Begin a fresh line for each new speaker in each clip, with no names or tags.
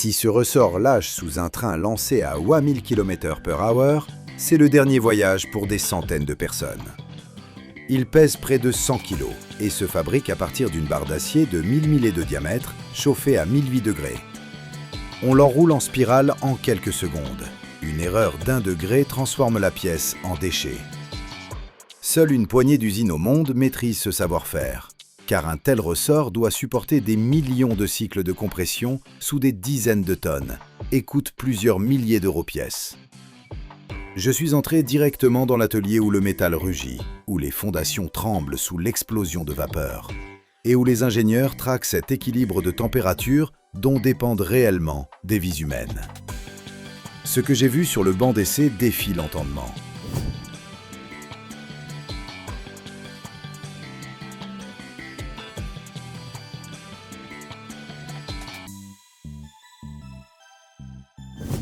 Si ce ressort lâche sous un train lancé à 1000 km/h, c'est le dernier voyage pour des centaines de personnes. Il pèse près de 100 kg et se fabrique à partir d'une barre d'acier de 1000 millets de diamètre, chauffée à 1008 degrés. On l'enroule en spirale en quelques secondes. Une erreur d'1 degré transforme la pièce en déchet. Seule une poignée d'usines au monde maîtrise ce savoir-faire, car un tel ressort doit supporter des millions de cycles de compression sous des dizaines de tonnes et coûte plusieurs milliers d'euros pièce. Je suis entré directement dans l'atelier où le métal rugit, où les fondations tremblent sous l'explosion de vapeur, et où les ingénieurs traquent cet équilibre de température dont dépendent réellement des vies humaines. Ce que j'ai vu sur le banc d'essai défie l'entendement.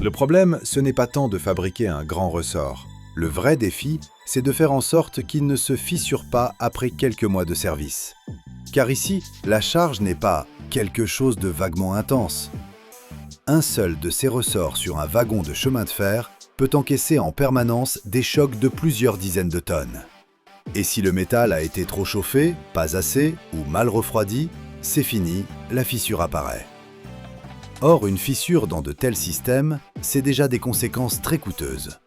Le problème, ce n'est pas tant de fabriquer un grand ressort. Le vrai défi, c'est de faire en sorte qu'il ne se fissure pas après quelques mois de service. Car ici, la charge n'est pas quelque chose de vaguement intense. Un seul de ces ressorts sur un wagon de chemin de fer peut encaisser en permanence des chocs de plusieurs dizaines de tonnes. Et si le métal a été trop chauffé, pas assez ou mal refroidi, c'est fini, la fissure apparaît. Or, une fissure dans de tels systèmes, c'est déjà des conséquences très coûteuses.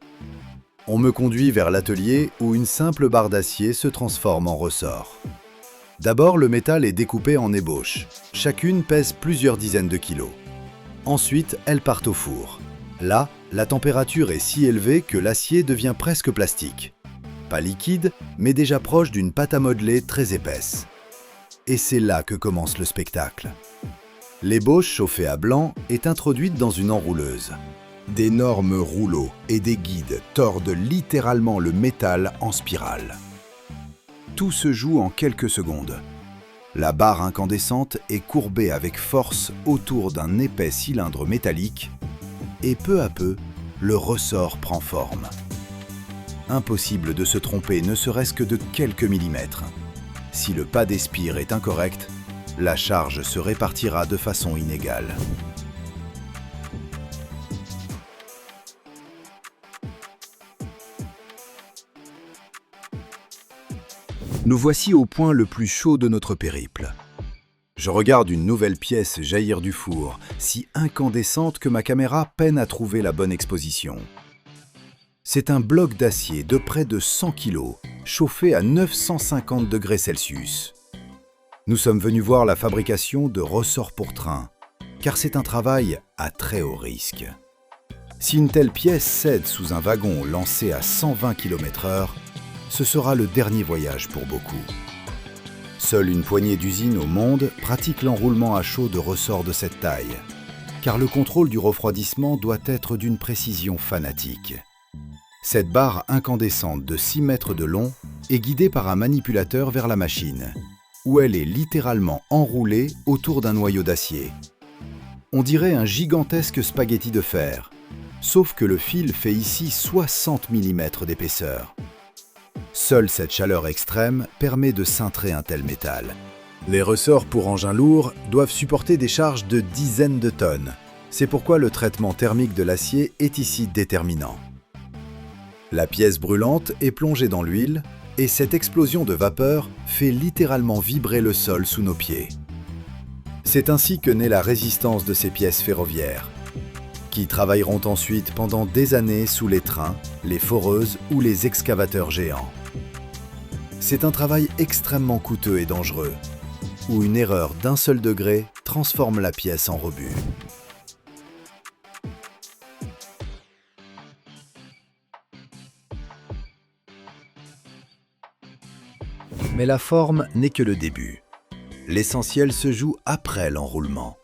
On me conduit vers l'atelier où une simple barre d'acier se transforme en ressort. D'abord, le métal est découpé en ébauches. Chacune pèse plusieurs dizaines de kilos. Ensuite, elles partent au four. Là, la température est si élevée que l'acier devient presque plastique. Pas liquide, mais déjà proche d'une pâte à modeler très épaisse. Et c'est là que commence le spectacle. L'ébauche chauffée à blanc est introduite dans une enrouleuse. D'énormes rouleaux et des guides tordent littéralement le métal en spirale. Tout se joue en quelques secondes. La barre incandescente est courbée avec force autour d'un épais cylindre métallique et peu à peu, le ressort prend forme. Impossible de se tromper ne serait-ce que de quelques millimètres. Si le pas d'Espire est incorrect, la charge se répartira de façon inégale. Nous voici au point le plus chaud de notre périple. Je regarde une nouvelle pièce jaillir du four, si incandescente que ma caméra peine à trouver la bonne exposition. C'est un bloc d'acier de près de 100 kg, chauffé à 950 degrés Celsius. Nous sommes venus voir la fabrication de ressorts pour train, car c'est un travail à très haut risque. Si une telle pièce cède sous un wagon lancé à 120 km/h, ce sera le dernier voyage pour beaucoup. Seule une poignée d'usines au monde pratique l'enroulement à chaud de ressorts de cette taille, car le contrôle du refroidissement doit être d'une précision fanatique. Cette barre incandescente de 6 mètres de long est guidée par un manipulateur vers la machine, où elle est littéralement enroulée autour d'un noyau d'acier. On dirait un gigantesque spaghetti de fer, sauf que le fil fait ici 60 mm d'épaisseur. Seule cette chaleur extrême permet de cintrer un tel métal. Les ressorts pour engins lourds doivent supporter des charges de dizaines de tonnes. C'est pourquoi le traitement thermique de l'acier est ici déterminant. La pièce brûlante est plongée dans l'huile, et cette explosion de vapeur fait littéralement vibrer le sol sous nos pieds. C'est ainsi que naît la résistance de ces pièces ferroviaires, qui travailleront ensuite pendant des années sous les trains, les foreuses ou les excavateurs géants. C'est un travail extrêmement coûteux et dangereux, où une erreur d'1 seul degré transforme la pièce en rebut. Mais la forme n'est que le début. L'essentiel se joue après l'enroulement.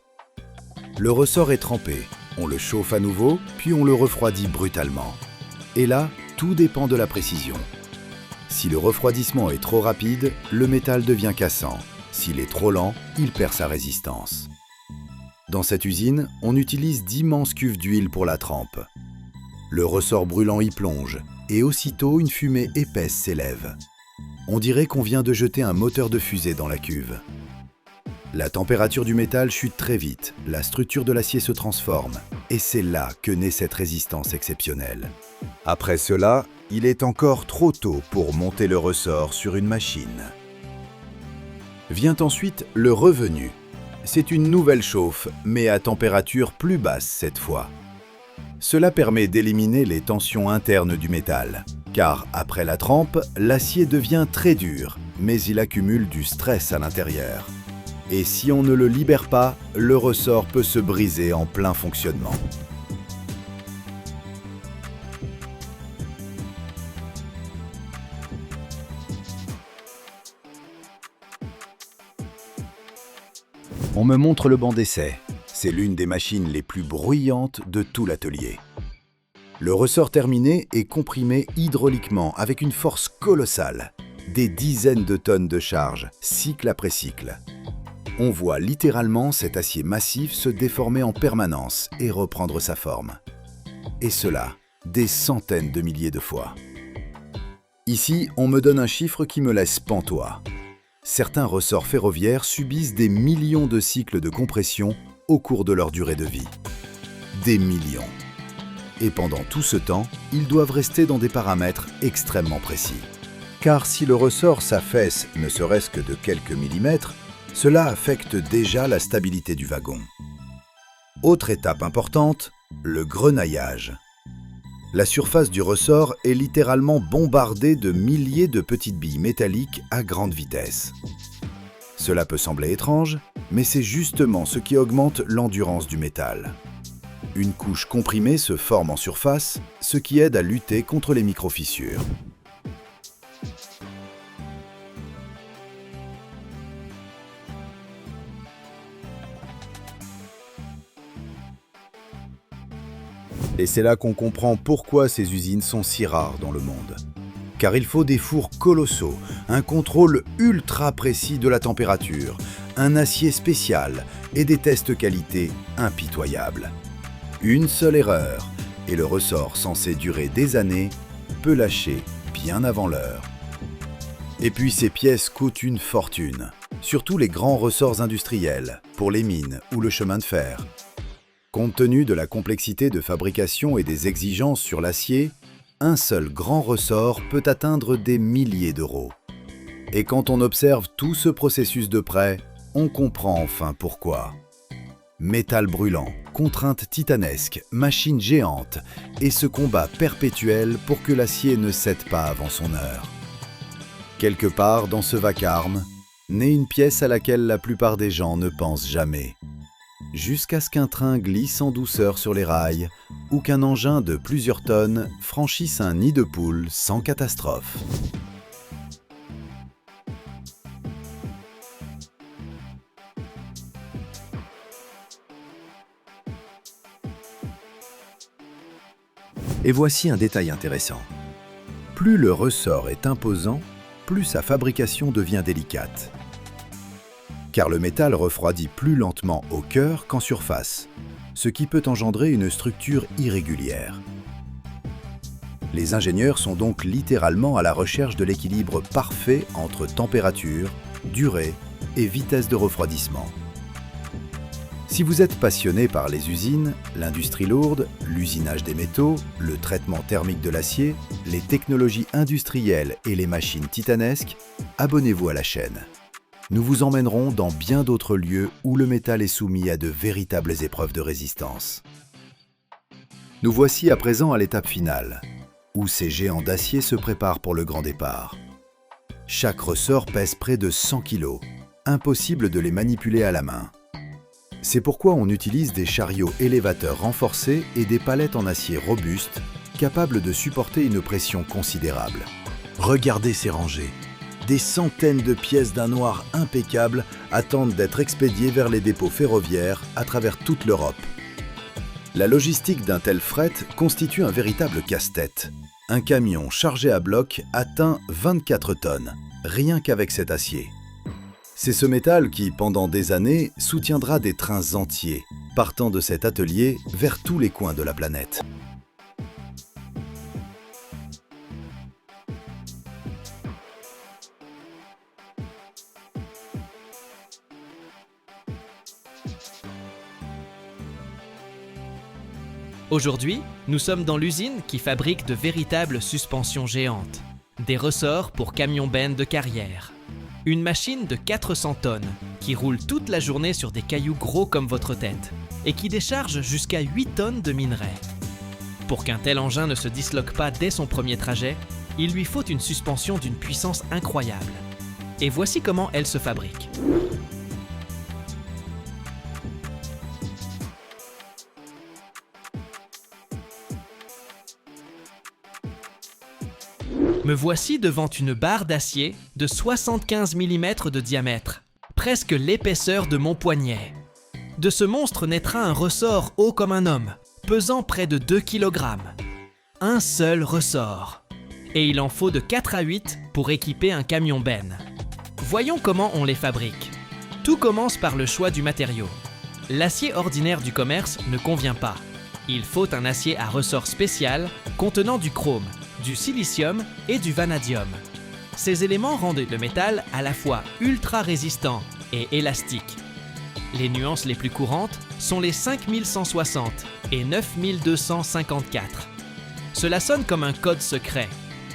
Le ressort est trempé, on le chauffe à nouveau, puis on le refroidit brutalement. Et là, tout dépend de la précision. Si le refroidissement est trop rapide, le métal devient cassant. S'il est trop lent, il perd sa résistance. Dans cette usine, on utilise d'immenses cuves d'huile pour la trempe. Le ressort brûlant y plonge, et aussitôt une fumée épaisse s'élève. On dirait qu'on vient de jeter un moteur de fusée dans la cuve. La température du métal chute très vite, la structure de l'acier se transforme, et c'est là que naît cette résistance exceptionnelle. Après cela, il est encore trop tôt pour monter le ressort sur une machine. Vient ensuite le revenu. C'est une nouvelle chauffe, mais à température plus basse cette fois. Cela permet d'éliminer les tensions internes du métal, car après la trempe, l'acier devient très dur, mais il accumule du stress à l'intérieur. Et si on ne le libère pas, le ressort peut se briser en plein fonctionnement. On me montre le banc d'essai. C'est l'une des machines les plus bruyantes de tout l'atelier. Le ressort terminé est comprimé hydrauliquement avec une force colossale. Des dizaines de tonnes de charge, cycle après cycle. On voit littéralement cet acier massif se déformer en permanence et reprendre sa forme. Et cela, des centaines de milliers de fois. Ici, on me donne un chiffre qui me laisse pantois. Certains ressorts ferroviaires subissent des millions de cycles de compression au cours de leur durée de vie. Des millions. Et pendant tout ce temps, ils doivent rester dans des paramètres extrêmement précis. Car si le ressort s'affaisse ne serait-ce que de quelques millimètres, cela affecte déjà la stabilité du wagon. Autre étape importante, le grenaillage. La surface du ressort est littéralement bombardée de milliers de petites billes métalliques à grande vitesse. Cela peut sembler étrange, mais c'est justement ce qui augmente l'endurance du métal. Une couche comprimée se forme en surface, ce qui aide à lutter contre les micro-fissures. Et c'est là qu'on comprend pourquoi ces usines sont si rares dans le monde. Car il faut des fours colossaux, un contrôle ultra précis de la température, un acier spécial et des tests qualité impitoyables. Une seule erreur, et le ressort censé durer des années peut lâcher bien avant l'heure. Et puis ces pièces coûtent une fortune, surtout les grands ressorts industriels, pour les mines ou le chemin de fer. Compte tenu de la complexité de fabrication et des exigences sur l'acier, un seul grand ressort peut atteindre des milliers d'euros. Et quand on observe tout ce processus de près, on comprend enfin pourquoi. Métal brûlant, contraintes titanesques, machines géantes et ce combat perpétuel pour que l'acier ne cède pas avant son heure. Quelque part dans ce vacarme, naît une pièce à laquelle la plupart des gens ne pensent jamais. Jusqu'à ce qu'un train glisse en douceur sur les rails ou qu'un engin de plusieurs tonnes franchisse un nid de poule sans catastrophe. Et voici un détail intéressant. Plus le ressort est imposant, plus sa fabrication devient délicate. Car le métal refroidit plus lentement au cœur qu'en surface, ce qui peut engendrer une structure irrégulière. Les ingénieurs sont donc littéralement à la recherche de l'équilibre parfait entre température, durée et vitesse de refroidissement. Si vous êtes passionné par les usines, l'industrie lourde, l'usinage des métaux, le traitement thermique de l'acier, les technologies industrielles et les machines titanesques, abonnez-vous à la chaîne. Nous vous emmènerons dans bien d'autres lieux où le métal est soumis à de véritables épreuves de résistance. Nous voici à présent à l'étape finale, où ces géants d'acier se préparent pour le grand départ. Chaque ressort pèse près de 100 kg, impossible de les manipuler à la main. C'est pourquoi on utilise des chariots élévateurs renforcés et des palettes en acier robuste, capables de supporter une pression considérable. Regardez ces rangées. Des centaines de pièces d'un noir impeccable attendent d'être expédiées vers les dépôts ferroviaires à travers toute l'Europe. La logistique d'un tel fret constitue un véritable casse-tête. Un camion chargé à bloc atteint 24 tonnes, rien qu'avec cet acier. C'est ce métal qui, pendant des années, soutiendra des trains entiers, partant de cet atelier vers tous les coins de la planète.
Aujourd'hui, nous sommes dans l'usine qui fabrique de véritables suspensions géantes. Des ressorts pour camions-bennes de carrière. Une machine de 400 tonnes qui roule toute la journée sur des cailloux gros comme votre tête et qui décharge jusqu'à 8 tonnes de minerais. Pour qu'un tel engin ne se disloque pas dès son premier trajet, il lui faut une suspension d'une puissance incroyable. Et voici comment elle se fabrique. Me voici devant une barre d'acier de 75 mm de diamètre, presque l'épaisseur de mon poignet. De ce monstre naîtra un ressort haut comme un homme, pesant près de 2 kg. Un seul ressort. Et il en faut de 4 à 8 pour équiper un camion-benne. Voyons comment on les fabrique. Tout commence par le choix du matériau. L'acier ordinaire du commerce ne convient pas. Il faut un acier à ressort spécial contenant du chrome, du silicium et du vanadium. Ces éléments rendent le métal à la fois ultra résistant et élastique. Les nuances les plus courantes sont les 5160 et 9254. Cela sonne comme un code secret,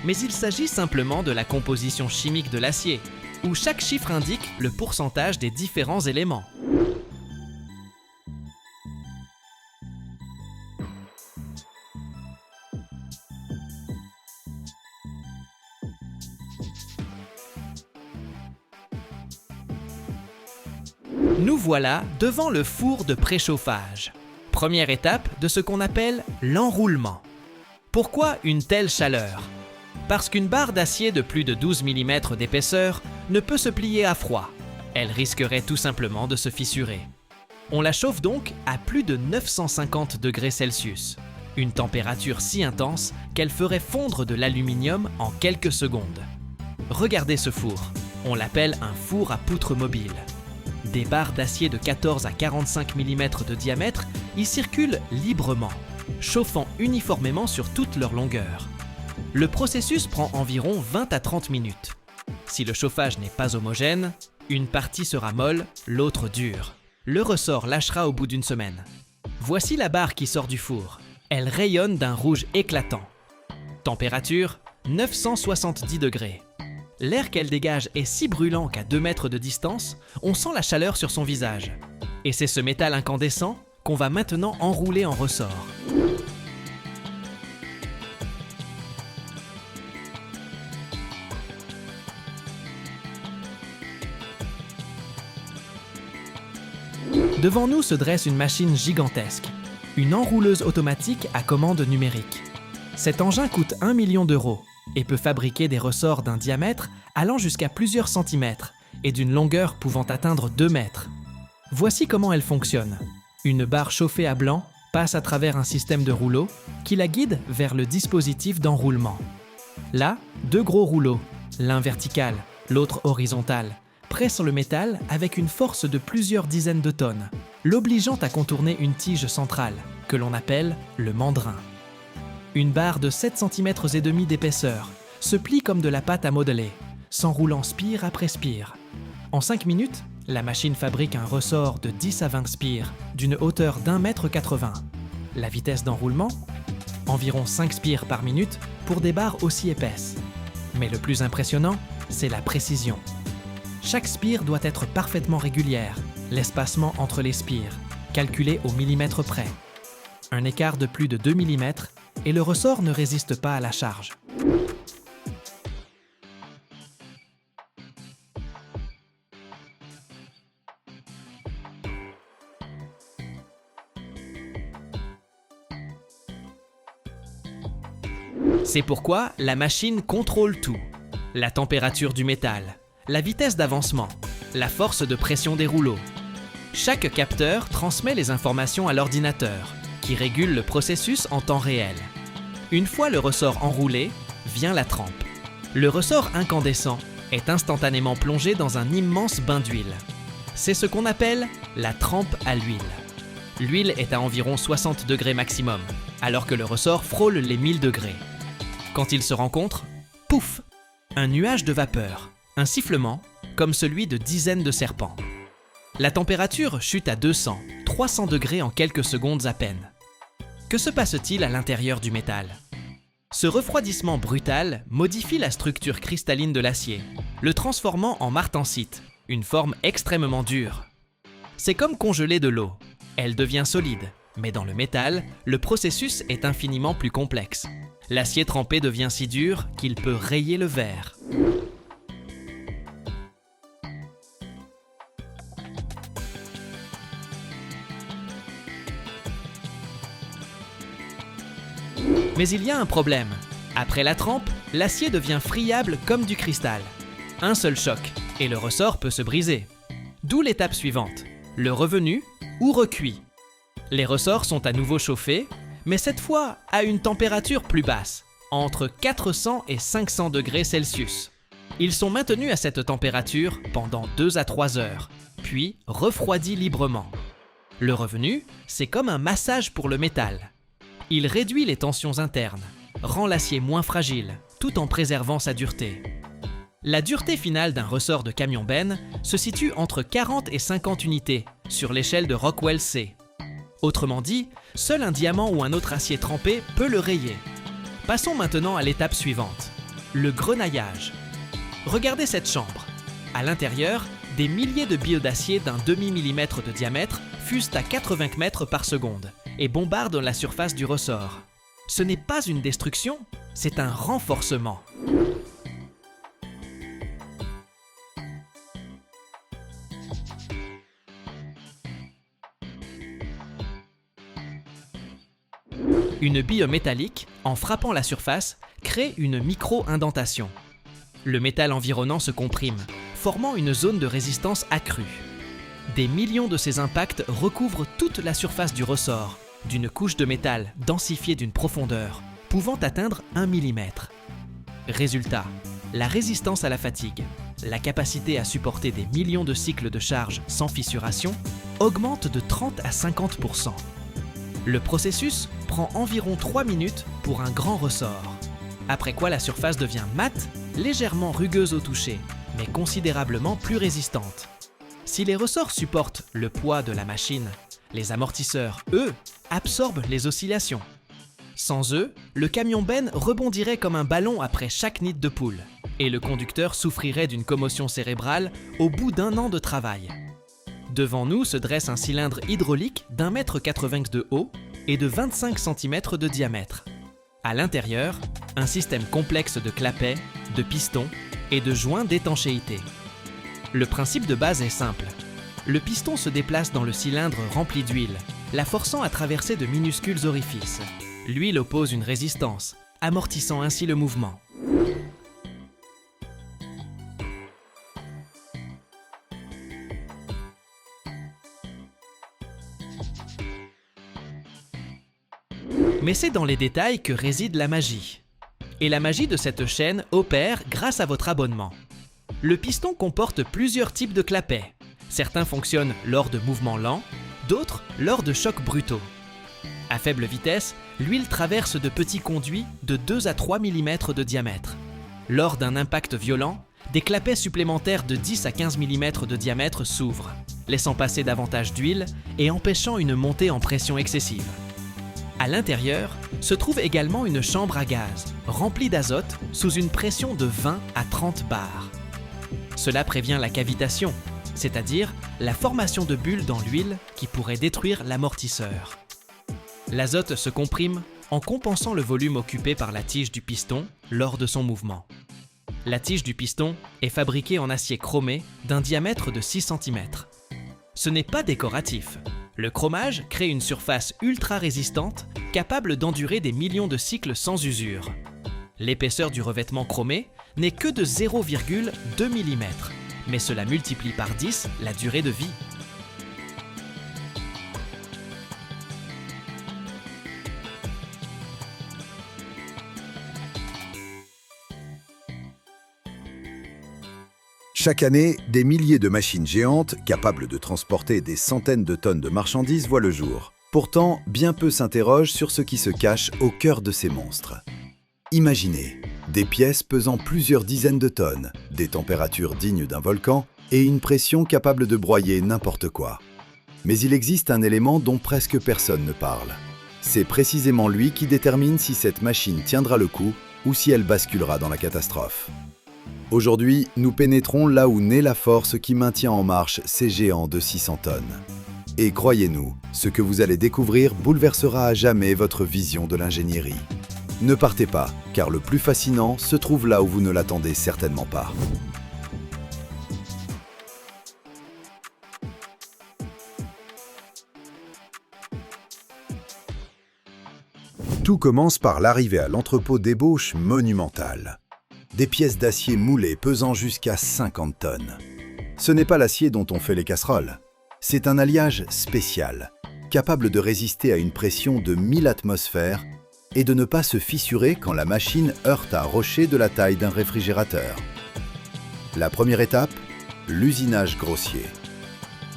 mais il s'agit simplement de la composition chimique de l'acier, où chaque chiffre indique le pourcentage des différents éléments. Nous voilà devant le four de préchauffage. Première étape de ce qu'on appelle l'enroulement. Pourquoi une telle chaleur? Parce qu'une barre d'acier de plus de 12 mm d'épaisseur ne peut se plier à froid. Elle risquerait tout simplement de se fissurer. On la chauffe donc à plus de 950 degrés Celsius. Une température si intense qu'elle ferait fondre de l'aluminium en quelques secondes. Regardez ce four. On l'appelle un four à poutre mobile. Des barres d'acier de 14 à 45 mm de diamètre y circulent librement, chauffant uniformément sur toute leur longueur. Le processus prend environ 20 à 30 minutes. Si le chauffage n'est pas homogène, une partie sera molle, l'autre dure. Le ressort lâchera au bout d'une semaine. Voici la barre qui sort du four. Elle rayonne d'un rouge éclatant. Température 970 degrés. L'air qu'elle dégage est si brûlant qu'à 2 mètres de distance, on sent la chaleur sur son visage. Et c'est ce métal incandescent qu'on va maintenant enrouler en ressort. Devant nous se dresse une machine gigantesque, une enrouleuse automatique à commande numérique. Cet engin coûte 1 million d'euros et peut fabriquer des ressorts d'un diamètre allant jusqu'à plusieurs centimètres et d'une longueur pouvant atteindre 2 mètres. Voici comment elle fonctionne. Une barre chauffée à blanc passe à travers un système de rouleaux qui la guide vers le dispositif d'enroulement. Là, 2 gros rouleaux, l'un vertical, l'autre horizontal, pressent le métal avec une force de plusieurs dizaines de tonnes, l'obligeant à contourner une tige centrale, que l'on appelle le mandrin. Une barre de 7 cm et demi d'épaisseur se plie comme de la pâte à modeler, s'enroulant spire après spire. En 5 minutes, la machine fabrique un ressort de 10 à 20 spires, d'une hauteur d'1,80 m. La vitesse d'enroulement? Environ 5 spires par minute pour des barres aussi épaisses. Mais le plus impressionnant, c'est la précision. Chaque spire doit être parfaitement régulière, l'espacement entre les spires, calculé au millimètre près. Un écart de plus de 2 mm et le ressort ne résiste pas à la charge. C'est pourquoi la machine contrôle tout. La température du métal, la vitesse d'avancement, la force de pression des rouleaux. Chaque capteur transmet les informations à l'ordinateur, qui régule le processus en temps réel. Une fois le ressort enroulé, vient la trempe. Le ressort incandescent est instantanément plongé dans un immense bain d'huile. C'est ce qu'on appelle la trempe à l'huile. L'huile est à environ 60 degrés maximum, alors que le ressort frôle les 1000 degrés. Quand ils se rencontrent, pouf! Un nuage de vapeur, un sifflement, comme celui de dizaines de serpents. La température chute à 200, 300 degrés en quelques secondes à peine. Que se passe-t-il à l'intérieur du métal? Ce refroidissement brutal modifie la structure cristalline de l'acier, le transformant en martensite, une forme extrêmement dure. C'est comme congeler de l'eau. Elle devient solide, mais dans le métal, le processus est infiniment plus complexe. L'acier trempé devient si dur qu'il peut rayer le verre. Mais il y a un problème. Après la trempe, l'acier devient friable comme du cristal. Un seul choc, et le ressort peut se briser. D'où l'étape suivante, le revenu ou recuit. Les ressorts sont à nouveau chauffés, mais cette fois à une température plus basse, entre 400 et 500 degrés Celsius. Ils sont maintenus à cette température pendant 2 à 3 heures, puis refroidis librement. Le revenu, c'est comme un massage pour le métal. Il réduit les tensions internes, rend l'acier moins fragile, tout en préservant sa dureté. La dureté finale d'un ressort de camion-benne se situe entre 40 et 50 unités sur l'échelle de Rockwell C. Autrement dit, seul un diamant ou un autre acier trempé peut le rayer. Passons maintenant à l'étape suivante, le grenaillage. Regardez cette chambre. À l'intérieur, des milliers de billes d'acier d'un demi-millimètre de diamètre fusent à 80 mètres par seconde et bombardent la surface du ressort. Ce n'est pas une destruction, c'est un renforcement. Une bille métallique, en frappant la surface, crée une micro-indentation. Le métal environnant se comprime, formant une zone de résistance accrue. Des millions de ces impacts recouvrent toute la surface du ressort, d'une couche de métal densifiée d'une profondeur, pouvant atteindre 1 mm. Résultat, la résistance à la fatigue, la capacité à supporter des millions de cycles de charge sans fissuration, augmente de 30 à 50%. Le processus prend environ 3 minutes pour un grand ressort, après quoi la surface devient mate, légèrement rugueuse au toucher, mais considérablement plus résistante. Si les ressorts supportent le poids de la machine, les amortisseurs, eux, absorbent les oscillations. Sans eux, le camion-benne rebondirait comme un ballon après chaque nid de poule, et le conducteur souffrirait d'une commotion cérébrale au bout d'1 an de travail. Devant nous se dresse un cylindre hydraulique d'1,80 m de haut et de 25 cm de diamètre. À l'intérieur, un système complexe de clapets, de pistons et de joints d'étanchéité. Le principe de base est simple. Le piston se déplace dans le cylindre rempli d'huile, la forçant à traverser de minuscules orifices. L'huile oppose une résistance, amortissant ainsi le mouvement. Mais c'est dans les détails que réside la magie. Et la magie de cette chaîne opère grâce à votre abonnement. Le piston comporte plusieurs types de clapets. Certains fonctionnent lors de mouvements lents, d'autres lors de chocs brutaux. À faible vitesse, l'huile traverse de petits conduits de 2 à 3 mm de diamètre. Lors d'un impact violent, des clapets supplémentaires de 10 à 15 mm de diamètre s'ouvrent, laissant passer davantage d'huile et empêchant une montée en pression excessive. À l'intérieur se trouve également une chambre à gaz, remplie d'azote sous une pression de 20 à 30 bars. Cela prévient la cavitation, c'est-à-dire la formation de bulles dans l'huile qui pourrait détruire l'amortisseur. L'azote se comprime en compensant le volume occupé par la tige du piston lors de son mouvement. La tige du piston est fabriquée en acier chromé d'un diamètre de 6 cm. Ce n'est pas décoratif. Le chromage crée une surface ultra résistante, capable d'endurer des millions de cycles sans usure. L'épaisseur du revêtement chromé n'est que de 0,2 mm, mais cela multiplie par 10 la durée de vie.
Chaque année, des milliers de machines géantes, capables de transporter des centaines de tonnes de marchandises, voient le jour. Pourtant, bien peu s'interrogent sur ce qui se cache au cœur de ces monstres. Imaginez, des pièces pesant plusieurs dizaines de tonnes, des températures dignes d'un volcan et une pression capable de broyer n'importe quoi. Mais il existe un élément dont presque personne ne parle. C'est précisément lui qui détermine si cette machine tiendra le coup ou si elle basculera dans la catastrophe. Aujourd'hui, nous pénétrons là où naît la force qui maintient en marche ces géants de 600 tonnes. Et croyez-nous, ce que vous allez découvrir bouleversera à jamais votre vision de l'ingénierie. Ne partez pas, car le plus fascinant se trouve là où vous ne l'attendez certainement pas. Tout commence par l'arrivée à l'entrepôt d'ébauche monumental. Des pièces d'acier moulées pesant jusqu'à 50 tonnes. Ce n'est pas l'acier dont on fait les casseroles. C'est un alliage spécial, capable de résister à une pression de 1000 atmosphères et de ne pas se fissurer quand la machine heurte un rocher de la taille d'un réfrigérateur. La première étape, l'usinage grossier.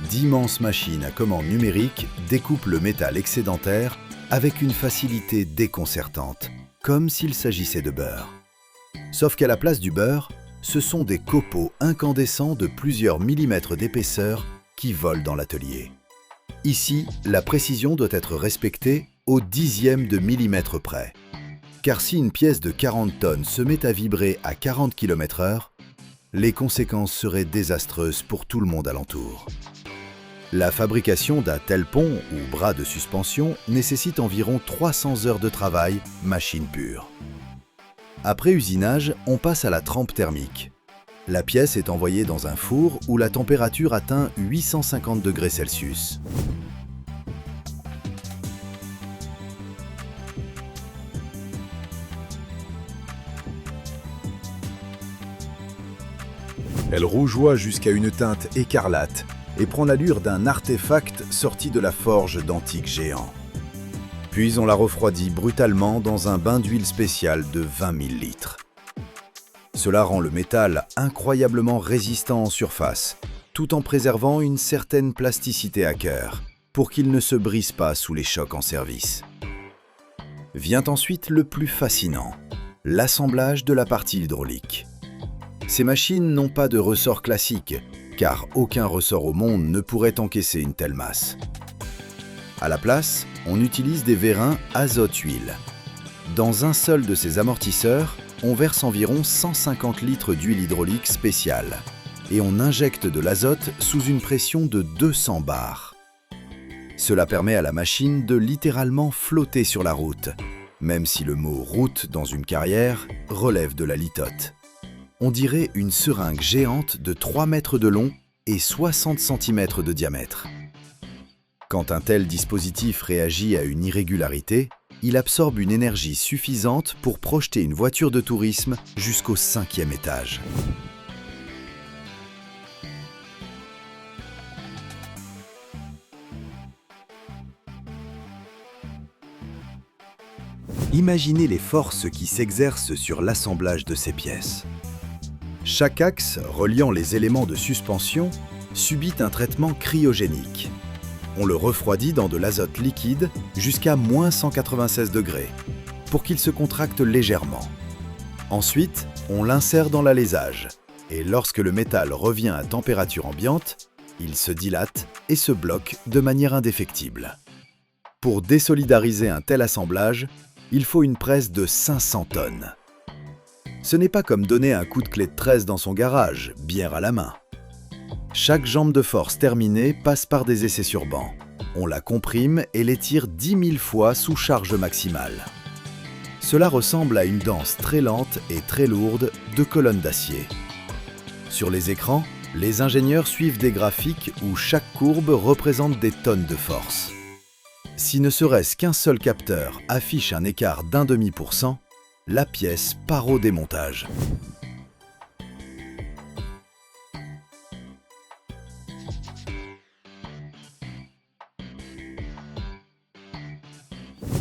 D'immenses machines à commande numérique découpent le métal excédentaire avec une facilité déconcertante, comme s'il s'agissait de beurre. Sauf qu'à la place du beurre, ce sont des copeaux incandescents de plusieurs millimètres d'épaisseur qui volent dans l'atelier. Ici, la précision doit être respectée au dixième de millimètre près. Car si une pièce de 40 tonnes se met à vibrer à 40 km/h, les conséquences seraient désastreuses pour tout le monde alentour. La fabrication d'un tel pont ou bras de suspension nécessite environ 300 heures de travail, machine pure. Après usinage, on passe à la trempe thermique. La pièce est envoyée dans un four où la température atteint 850 degrés Celsius. Elle rougeoie jusqu'à une teinte écarlate et prend l'allure d'un artefact sorti de la forge d'antiques géants. Puis on la refroidit brutalement dans un bain d'huile spéciale de 20 000 litres. Cela rend le métal incroyablement résistant en surface, tout en préservant une certaine plasticité à cœur, pour qu'il ne se brise pas sous les chocs en service. Vient ensuite le plus fascinant, l'assemblage de la partie hydraulique. Ces machines n'ont pas de ressort classique, car aucun ressort au monde ne pourrait encaisser une telle masse. À la place, on utilise des vérins azote-huile. Dans un seul de ces amortisseurs, on verse environ 150 litres d'huile hydraulique spéciale et on injecte de l'azote sous une pression de 200 bars. Cela permet à la machine de littéralement flotter sur la route, même si le mot « route » dans une carrière relève de la litote. On dirait une seringue géante de 3 mètres de long et 60 cm de diamètre. Quand un tel dispositif réagit à une irrégularité, il absorbe une énergie suffisante pour projeter une voiture de tourisme jusqu'au 5e étage. Imaginez les forces qui s'exercent sur l'assemblage de ces pièces. Chaque axe reliant les éléments de suspension subit un traitement cryogénique. On le refroidit dans de l'azote liquide jusqu'à moins 196 degrés pour qu'il se contracte légèrement. Ensuite, on l'insère dans l'alésage et lorsque le métal revient à température ambiante, il se dilate et se bloque de manière indéfectible. Pour désolidariser un tel assemblage, il faut une presse de 500 tonnes. Ce n'est pas comme donner un coup de clé de 13 dans son garage, bière à la main. Chaque jambe de force terminée passe par des essais sur banc. On la comprime et l'étire 10 000 fois sous charge maximale. Cela ressemble à une danse très lente et très lourde de colonnes d'acier. Sur les écrans, les ingénieurs suivent des graphiques où chaque courbe représente des tonnes de force. Si ne serait-ce qu'un seul capteur affiche un écart d'0,5%, la pièce part au démontage.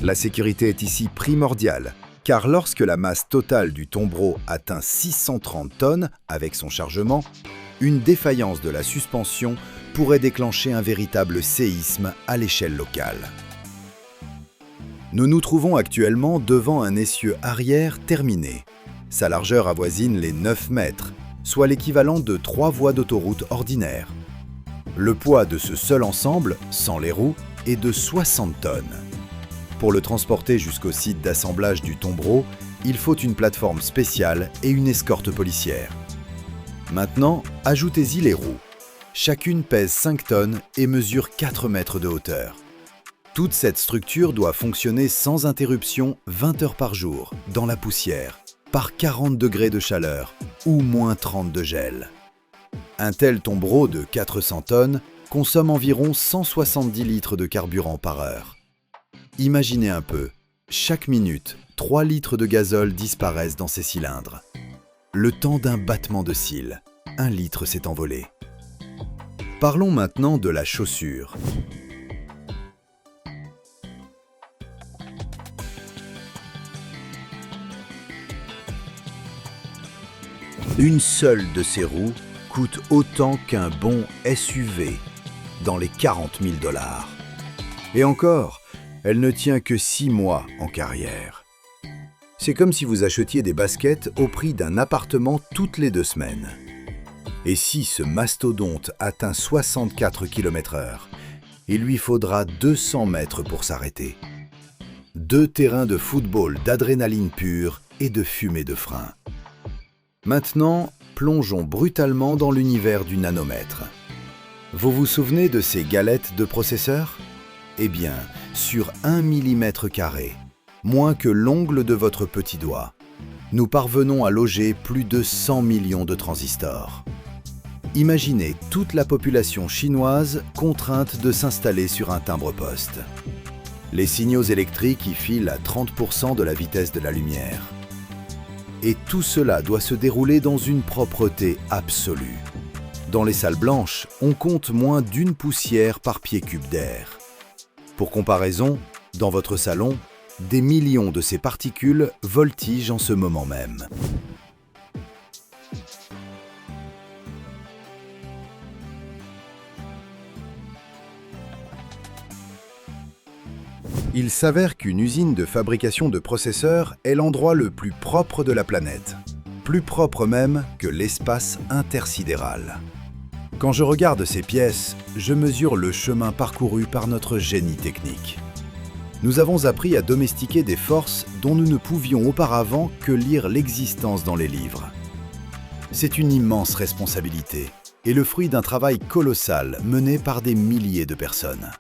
La sécurité est ici primordiale, car lorsque la masse totale du tombereau atteint 630 tonnes avec son chargement, une défaillance de la suspension pourrait déclencher un véritable séisme à l'échelle locale. Nous nous trouvons actuellement devant un essieu arrière terminé. Sa largeur avoisine les 9 mètres, soit l'équivalent de 3 voies d'autoroute ordinaires. Le poids de ce seul ensemble, sans les roues, est de 60 tonnes. Pour le transporter jusqu'au site d'assemblage du tombereau, il faut une plateforme spéciale et une escorte policière. Maintenant, ajoutez-y les roues. Chacune pèse 5 tonnes et mesure 4 mètres de hauteur. Toute cette structure doit fonctionner sans interruption 20 heures par jour, dans la poussière, par 40 degrés de chaleur ou moins 30 de gel. Un tel tombereau de 400 tonnes consomme environ 170 litres de carburant par heure. Imaginez un peu, chaque minute, 3 litres de gazole disparaissent dans ces cylindres. Le temps d'un battement de cils, 1 litre s'est envolé. Parlons maintenant de la chaussure. Une seule de ces roues coûte autant qu'un bon SUV, dans les 40 000 $. Et encore, elle ne tient que 6 mois en carrière. C'est comme si vous achetiez des baskets au prix d'un appartement toutes les 2 semaines. Et si ce mastodonte atteint 64 km/h, il lui faudra 200 mètres pour s'arrêter. 2 terrains de football d'adrénaline pure et de fumée de frein. Maintenant, plongeons brutalement dans l'univers du nanomètre. Vous vous souvenez de ces galettes de processeurs ? Eh bien, sur 1 mm², moins que l'ongle de votre petit doigt, nous parvenons à loger plus de 100 millions de transistors. Imaginez toute la population chinoise contrainte de s'installer sur un timbre-poste. Les signaux électriques y filent à 30% de la vitesse de la lumière. Et tout cela doit se dérouler dans une propreté absolue. Dans les salles blanches, on compte moins d'1 poussière par pied cube d'air. Pour comparaison, dans votre salon, des millions de ces particules voltigent en ce moment même. Il s'avère qu'une usine de fabrication de processeurs est l'endroit le plus propre de la planète. Plus propre même que l'espace intersidéral. Quand je regarde ces pièces, je mesure le chemin parcouru par notre génie technique. Nous avons appris à domestiquer des forces dont nous ne pouvions auparavant que lire l'existence dans les livres. C'est une immense responsabilité et le fruit d'un travail colossal mené par des milliers de personnes.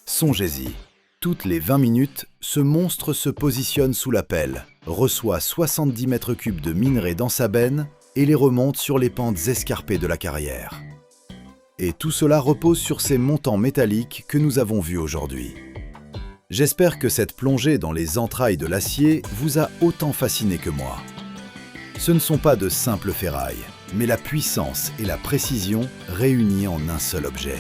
Songez-y, toutes les 20 minutes, ce monstre se positionne sous la pelle, reçoit 70 mètres cubes de minerais dans sa benne et les remonte sur les pentes escarpées de la carrière. Et tout cela repose sur ces montants métalliques que nous avons vus aujourd'hui. J'espère que cette plongée dans les entrailles de l'acier vous a autant fasciné que moi. Ce ne sont pas de simples ferrailles, mais la puissance et la précision réunies en un seul objet.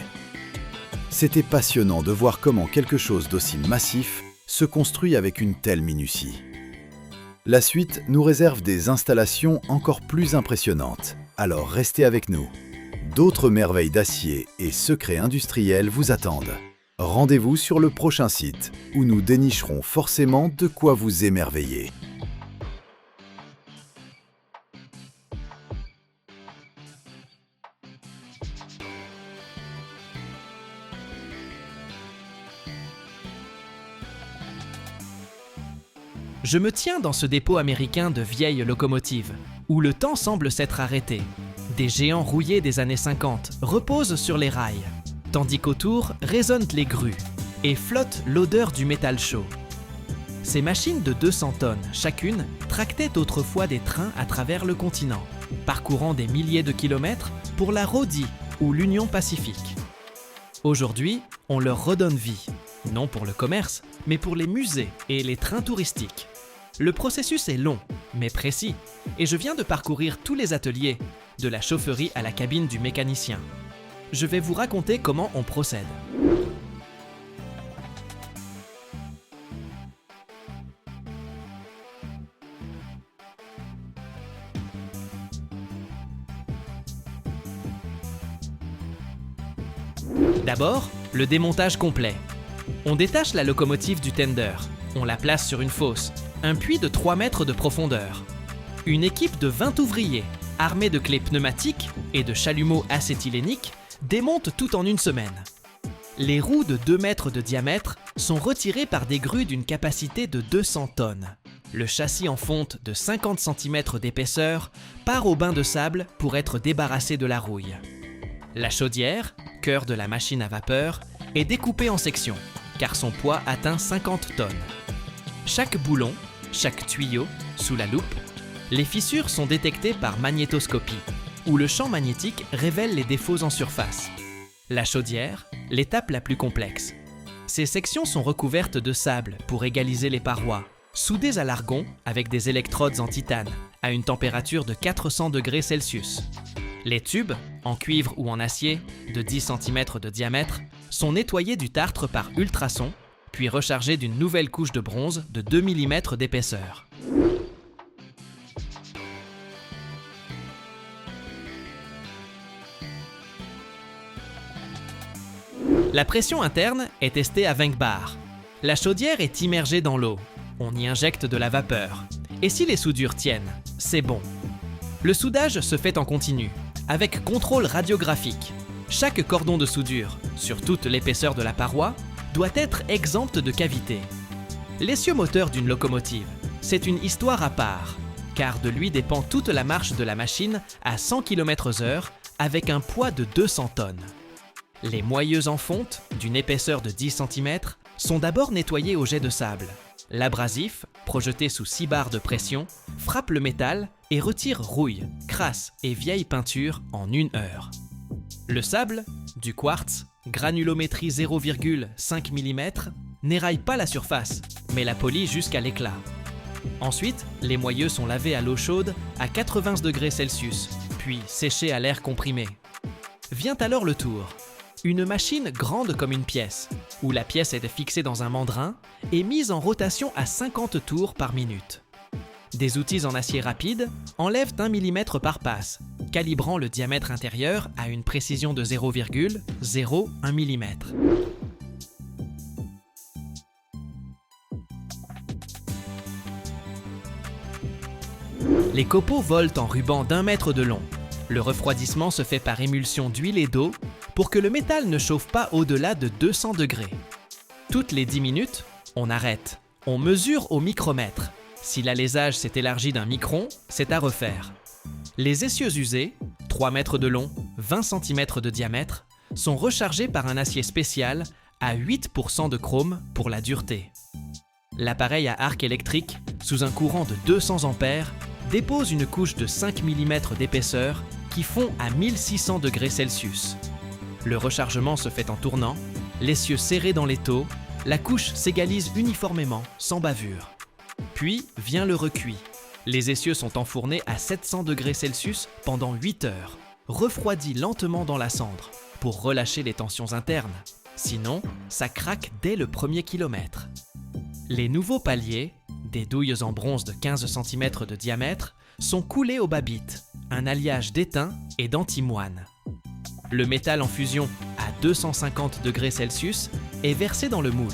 C'était passionnant de voir comment quelque chose d'aussi massif se construit avec une telle minutie. La suite nous réserve des installations encore plus impressionnantes, alors restez avec nous. D'autres merveilles d'acier et secrets industriels vous attendent. Rendez-vous sur le prochain site, où nous dénicherons forcément de quoi vous émerveiller.
Je me tiens dans ce dépôt américain de vieilles locomotives, où le temps semble s'être arrêté. Des géants rouillés des années 50 reposent sur les rails, tandis qu'autour résonnent les grues et flotte l'odeur du métal chaud. Ces machines de 200 tonnes chacune tractaient autrefois des trains à travers le continent, parcourant des milliers de kilomètres pour la Rhodie ou l'Union Pacifique. Aujourd'hui, on leur redonne vie, non pour le commerce, mais pour les musées et les trains touristiques. Le processus est long, mais précis, et je viens de parcourir tous les ateliers, de la chaufferie à la cabine du mécanicien. Je vais vous raconter comment on procède. D'abord, le démontage complet. On détache la locomotive du tender, on la place sur une fosse, un puits de 3 mètres de profondeur. Une équipe de 20 ouvriers, armés de clés pneumatiques et de chalumeaux acétyléniques, démontent tout en une semaine. Les roues de 2 mètres de diamètre sont retirées par des grues d'une capacité de 200 tonnes. Le châssis en fonte de 50 cm d'épaisseur part au bain de sable pour être débarrassé de la rouille. La chaudière, cœur de la machine à vapeur, est découpée en sections, car son poids atteint 50 tonnes. Chaque boulon, chaque tuyau, sous la loupe, les fissures sont détectées par magnétoscopie, où le champ magnétique révèle les défauts en surface. La chaudière, l'étape la plus complexe. Ces sections sont recouvertes de sable pour égaliser les parois, soudées à l'argon avec des électrodes en titane, à une température de 400 degrés Celsius. Les tubes, en cuivre ou en acier, de 10 cm de diamètre, sont nettoyés du tartre par ultrasons, puis rechargés d'une nouvelle couche de bronze de 2 mm d'épaisseur. La pression interne est testée à 20 bars. La chaudière est immergée dans l'eau. On y injecte de la vapeur. Et si les soudures tiennent, c'est bon. Le soudage se fait en continu, avec contrôle radiographique. Chaque cordon de soudure, sur toute l'épaisseur de la paroi, doit être exempt de cavité. L'essieu moteur d'une locomotive, c'est une histoire à part, car de lui dépend toute la marche de la machine à 100 km/h avec un poids de 200 tonnes. Les moyeux en fonte, d'une épaisseur de 10 cm, sont d'abord nettoyés au jet de sable. L'abrasif, projeté sous 6 bars de pression, frappe le métal et retire rouille, crasse et vieille peinture en 1 heure. Le sable, du quartz, granulométrie 0,5 mm, n'éraille pas la surface, mais la polit jusqu'à l'éclat. Ensuite, les moyeux sont lavés à l'eau chaude à 80 degrés Celsius, puis séchés à l'air comprimé. Vient alors le tour. Une machine grande comme une pièce, où la pièce est fixée dans un mandrin et mise en rotation à 50 tours par minute. Des outils en acier rapide enlèvent 1 mm par passe, calibrant le diamètre intérieur à une précision de 0,01 mm. Les copeaux volent en ruban d'1 mètre de long. Le refroidissement se fait par émulsion d'huile et d'eau pour que le métal ne chauffe pas au-delà de 200 degrés. Toutes les 10 minutes, on arrête. On mesure au micromètre. Si l'alésage s'est élargi d'1 micron, c'est à refaire. Les essieux usés, 3 mètres de long, 20 cm de diamètre, sont rechargés par un acier spécial à 8% de chrome pour la dureté. L'appareil à arc électrique, sous un courant de 200 ampères, dépose une couche de 5 mm d'épaisseur qui fond à 1600 degrés Celsius. Le rechargement se fait en tournant, l'essieu serré dans l'étau, la couche s'égalise uniformément, sans bavure. Puis vient le recuit. Les essieux sont enfournés à 700 degrés Celsius pendant 8 heures, refroidis lentement dans la cendre, pour relâcher les tensions internes. Sinon, ça craque dès le premier kilomètre. Les nouveaux paliers, des douilles en bronze de 15 cm de diamètre, sont coulés au babite, un alliage d'étain et d'antimoine. Le métal en fusion à 250 degrés Celsius est versé dans le moule,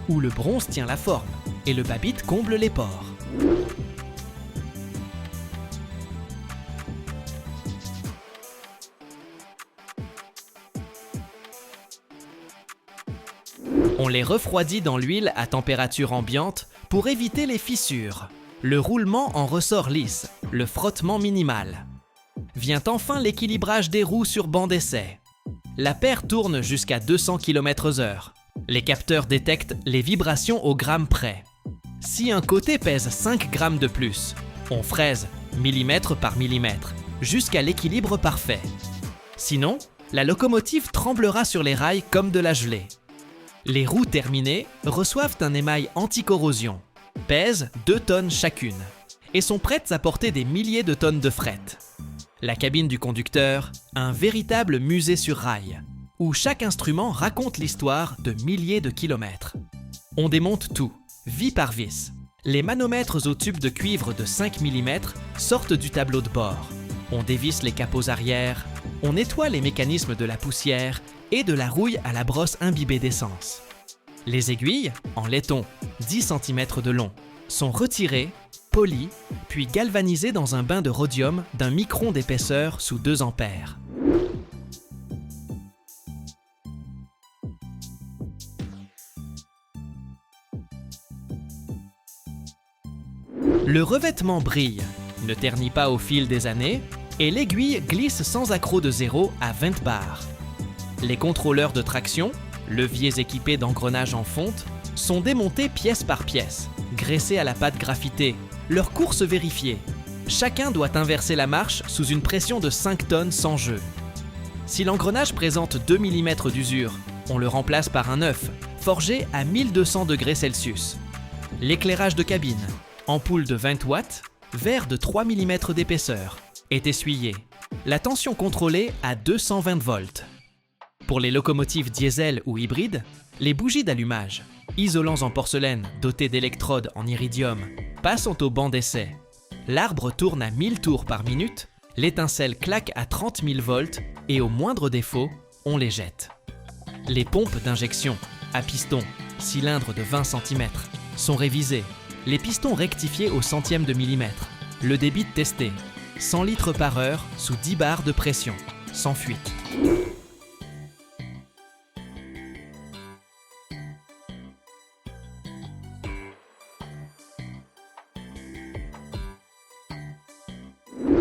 où le bronze tient la forme et le babite comble les pores. On les refroidit dans l'huile à température ambiante pour éviter les fissures. Le roulement en ressort lisse, le frottement minimal. Vient enfin l'équilibrage des roues sur banc d'essai. La paire tourne jusqu'à 200 km/h. Les capteurs détectent les vibrations au gramme près. Si un côté pèse 5 grammes de plus, on fraise millimètre par millimètre, jusqu'à l'équilibre parfait. Sinon, la locomotive tremblera sur les rails comme de la gelée. Les roues terminées reçoivent un émail anti-corrosion, pèsent 2 tonnes chacune, et sont prêtes à porter des milliers de tonnes de fret. La cabine du conducteur, un véritable musée sur rail, où chaque instrument raconte l'histoire de milliers de kilomètres. On démonte tout, vis par vis. Les manomètres aux tubes de cuivre de 5 mm sortent du tableau de bord. On dévisse les capots arrière, on nettoie les mécanismes de la poussière et de la rouille à la brosse imbibée d'essence. Les aiguilles, en laiton, 10 cm de long, sont retirées, poli, puis galvanisé dans un bain de rhodium d'un micron d'épaisseur sous 2 ampères. Le revêtement brille, ne ternit pas au fil des années, et l'aiguille glisse sans accroc de 0 à 20 bars. Les contrôleurs de traction, leviers équipés d'engrenages en fonte, sont démontés pièce par pièce, graissés à la pâte graphitée, leur course vérifiée. Chacun doit inverser la marche sous une pression de 5 tonnes sans jeu. Si l'engrenage présente 2 mm d'usure, on le remplace par un neuf, forgé à 1200 degrés Celsius. L'éclairage de cabine, ampoule de 20 watts, verre de 3 mm d'épaisseur, est essuyé. La tension contrôlée à 220 volts. Pour les locomotives diesel ou hybrides, les bougies d'allumage, isolants en porcelaine dotés d'électrodes en iridium, passent au banc d'essai. L'arbre tourne à 1000 tours par minute, l'étincelle claque à 30 000 volts et au moindre défaut, on les jette. Les pompes d'injection, à piston, cylindre de 20 cm, sont révisées. Les pistons rectifiés au centième de millimètre. Le débit testé, 100 litres par heure sous 10 bars de pression, sans fuite.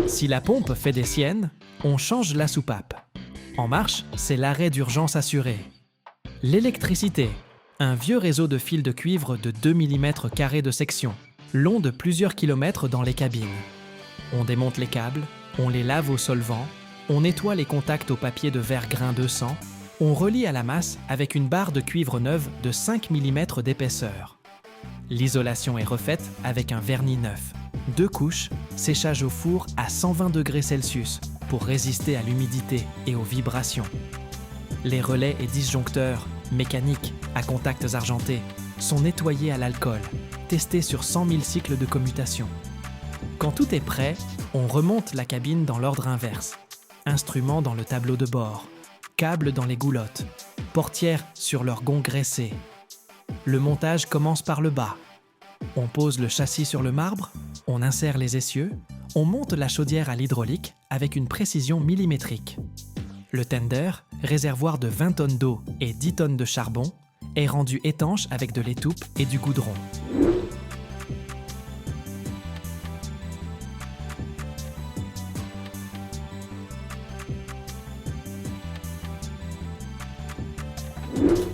Si la pompe fait des siennes, on change la soupape. En marche, c'est l'arrêt d'urgence assuré. L'électricité, un vieux réseau de fils de cuivre de 2 mm² de section, long de plusieurs kilomètres dans les cabines. On démonte les câbles, on les lave au solvant, on nettoie les contacts au papier de verre grain 200, on relie à la masse avec une barre de cuivre neuve de 5 mm d'épaisseur. L'isolation est refaite avec un vernis neuf. 2 couches, séchage au four à 120 degrés Celsius pour résister à l'humidité et aux vibrations. Les relais et disjoncteurs, mécaniques, à contacts argentés, sont nettoyés à l'alcool, testés sur 100 000 cycles de commutation. Quand tout est prêt, on remonte la cabine dans l'ordre inverse. Instruments dans le tableau de bord, câbles dans les goulottes, portières sur leurs gonds graissés. Le montage commence par le bas. On pose le châssis sur le marbre, on insère les essieux, on monte la chaudière à l'hydraulique avec une précision millimétrique. Le tender, réservoir de 20 tonnes d'eau et 10 tonnes de charbon, est rendu étanche avec de l'étoupe et du goudron.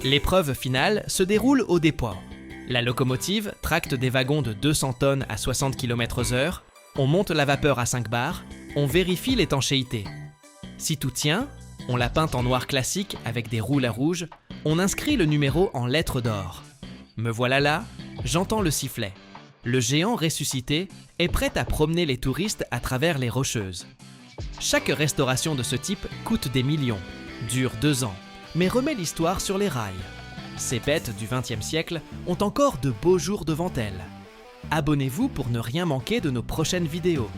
L'épreuve finale se déroule au dépôt. La locomotive tracte des wagons de 200 tonnes à 60 km/h, on monte la vapeur à 5 bars, on vérifie l'étanchéité. Si tout tient, on la peint en noir classique avec des roules à rouge, on inscrit le numéro en lettres d'or. Me voilà là, j'entends le sifflet. Le géant ressuscité est prêt à promener les touristes à travers les Rocheuses. Chaque restauration de ce type coûte des millions, dure 2 ans, mais remet l'histoire sur les rails. Ces bêtes du XXe siècle ont encore de beaux jours devant elles. Abonnez-vous pour ne rien manquer de nos prochaines vidéos.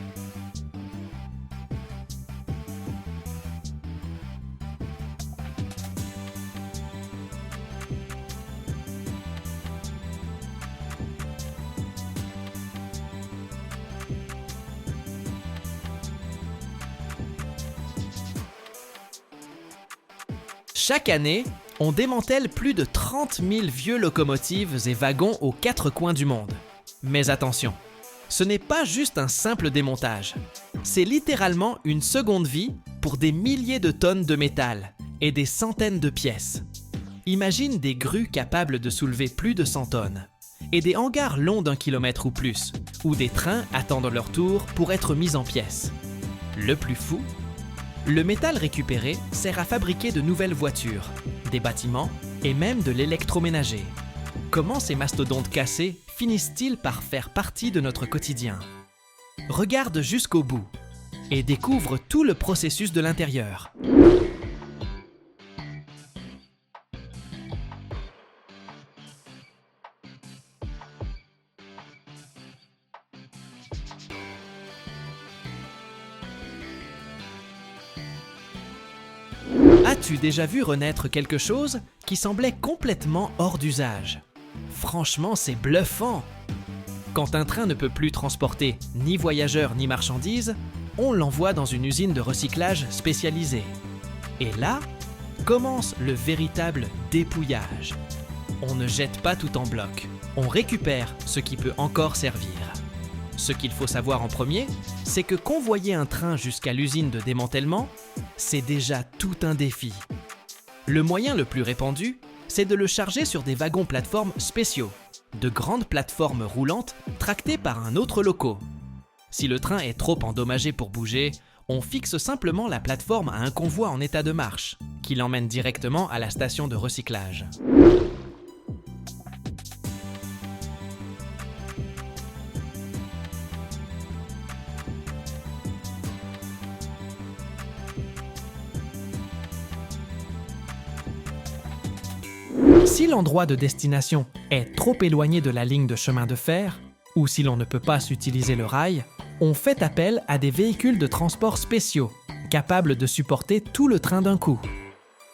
Chaque année, on démantèle plus de 30 000 vieux locomotives et wagons aux 4 coins du monde. Mais attention, ce n'est pas juste un simple démontage. C'est littéralement une seconde vie pour des milliers de tonnes de métal et des centaines de pièces. Imagine des grues capables de soulever plus de 100 tonnes et des hangars longs d'1 kilomètre ou plus, où des trains attendent leur tour pour être mis en pièces. Le plus fou, le métal récupéré sert à fabriquer de nouvelles voitures, des bâtiments et même de l'électroménager. Comment ces mastodontes cassés finissent-ils par faire partie de notre quotidien? Regarde jusqu'au bout et découvre tout le processus de l'intérieur. As-tu déjà vu renaître quelque chose qui semblait complètement hors d'usage? Franchement, c'est bluffant! Quand un train ne peut plus transporter ni voyageurs ni marchandises, on l'envoie dans une usine de recyclage spécialisée. Et là, commence le véritable dépouillage. On ne jette pas tout en bloc, on récupère ce qui peut encore servir. Ce qu'il faut savoir en premier, c'est que convoyer un train jusqu'à l'usine de démantèlement, c'est déjà tout un défi. Le moyen le plus répandu, c'est de le charger sur des wagons plateformes spéciaux, de grandes plateformes roulantes tractées par un autre loco. Si le train est trop endommagé pour bouger, on fixe simplement la plateforme à un convoi en état de marche, qui l'emmène directement à la station de recyclage. Si l'endroit de destination est trop éloigné de la ligne de chemin de fer, ou si l'on ne peut pas utiliser le rail, on fait appel à des véhicules de transport spéciaux, capables de supporter tout le train d'un coup.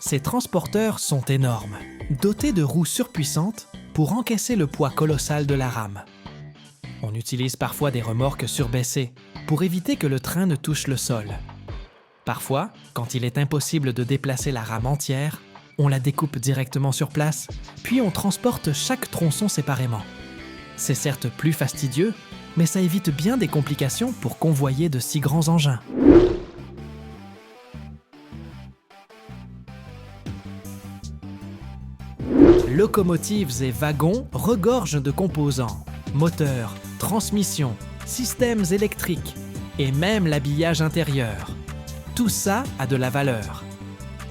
Ces transporteurs sont énormes, dotés de roues surpuissantes pour encaisser le poids colossal de la rame. On utilise parfois des remorques surbaissées pour éviter que le train ne touche le sol. Parfois, quand il est impossible de déplacer la rame entière, on la découpe directement sur place, puis on transporte chaque tronçon séparément. C'est certes plus fastidieux, mais ça évite bien des complications pour convoyer de si grands engins. Locomotives et wagons regorgent de composants, moteurs, transmissions, systèmes électriques et même l'habillage intérieur. Tout ça a de la valeur.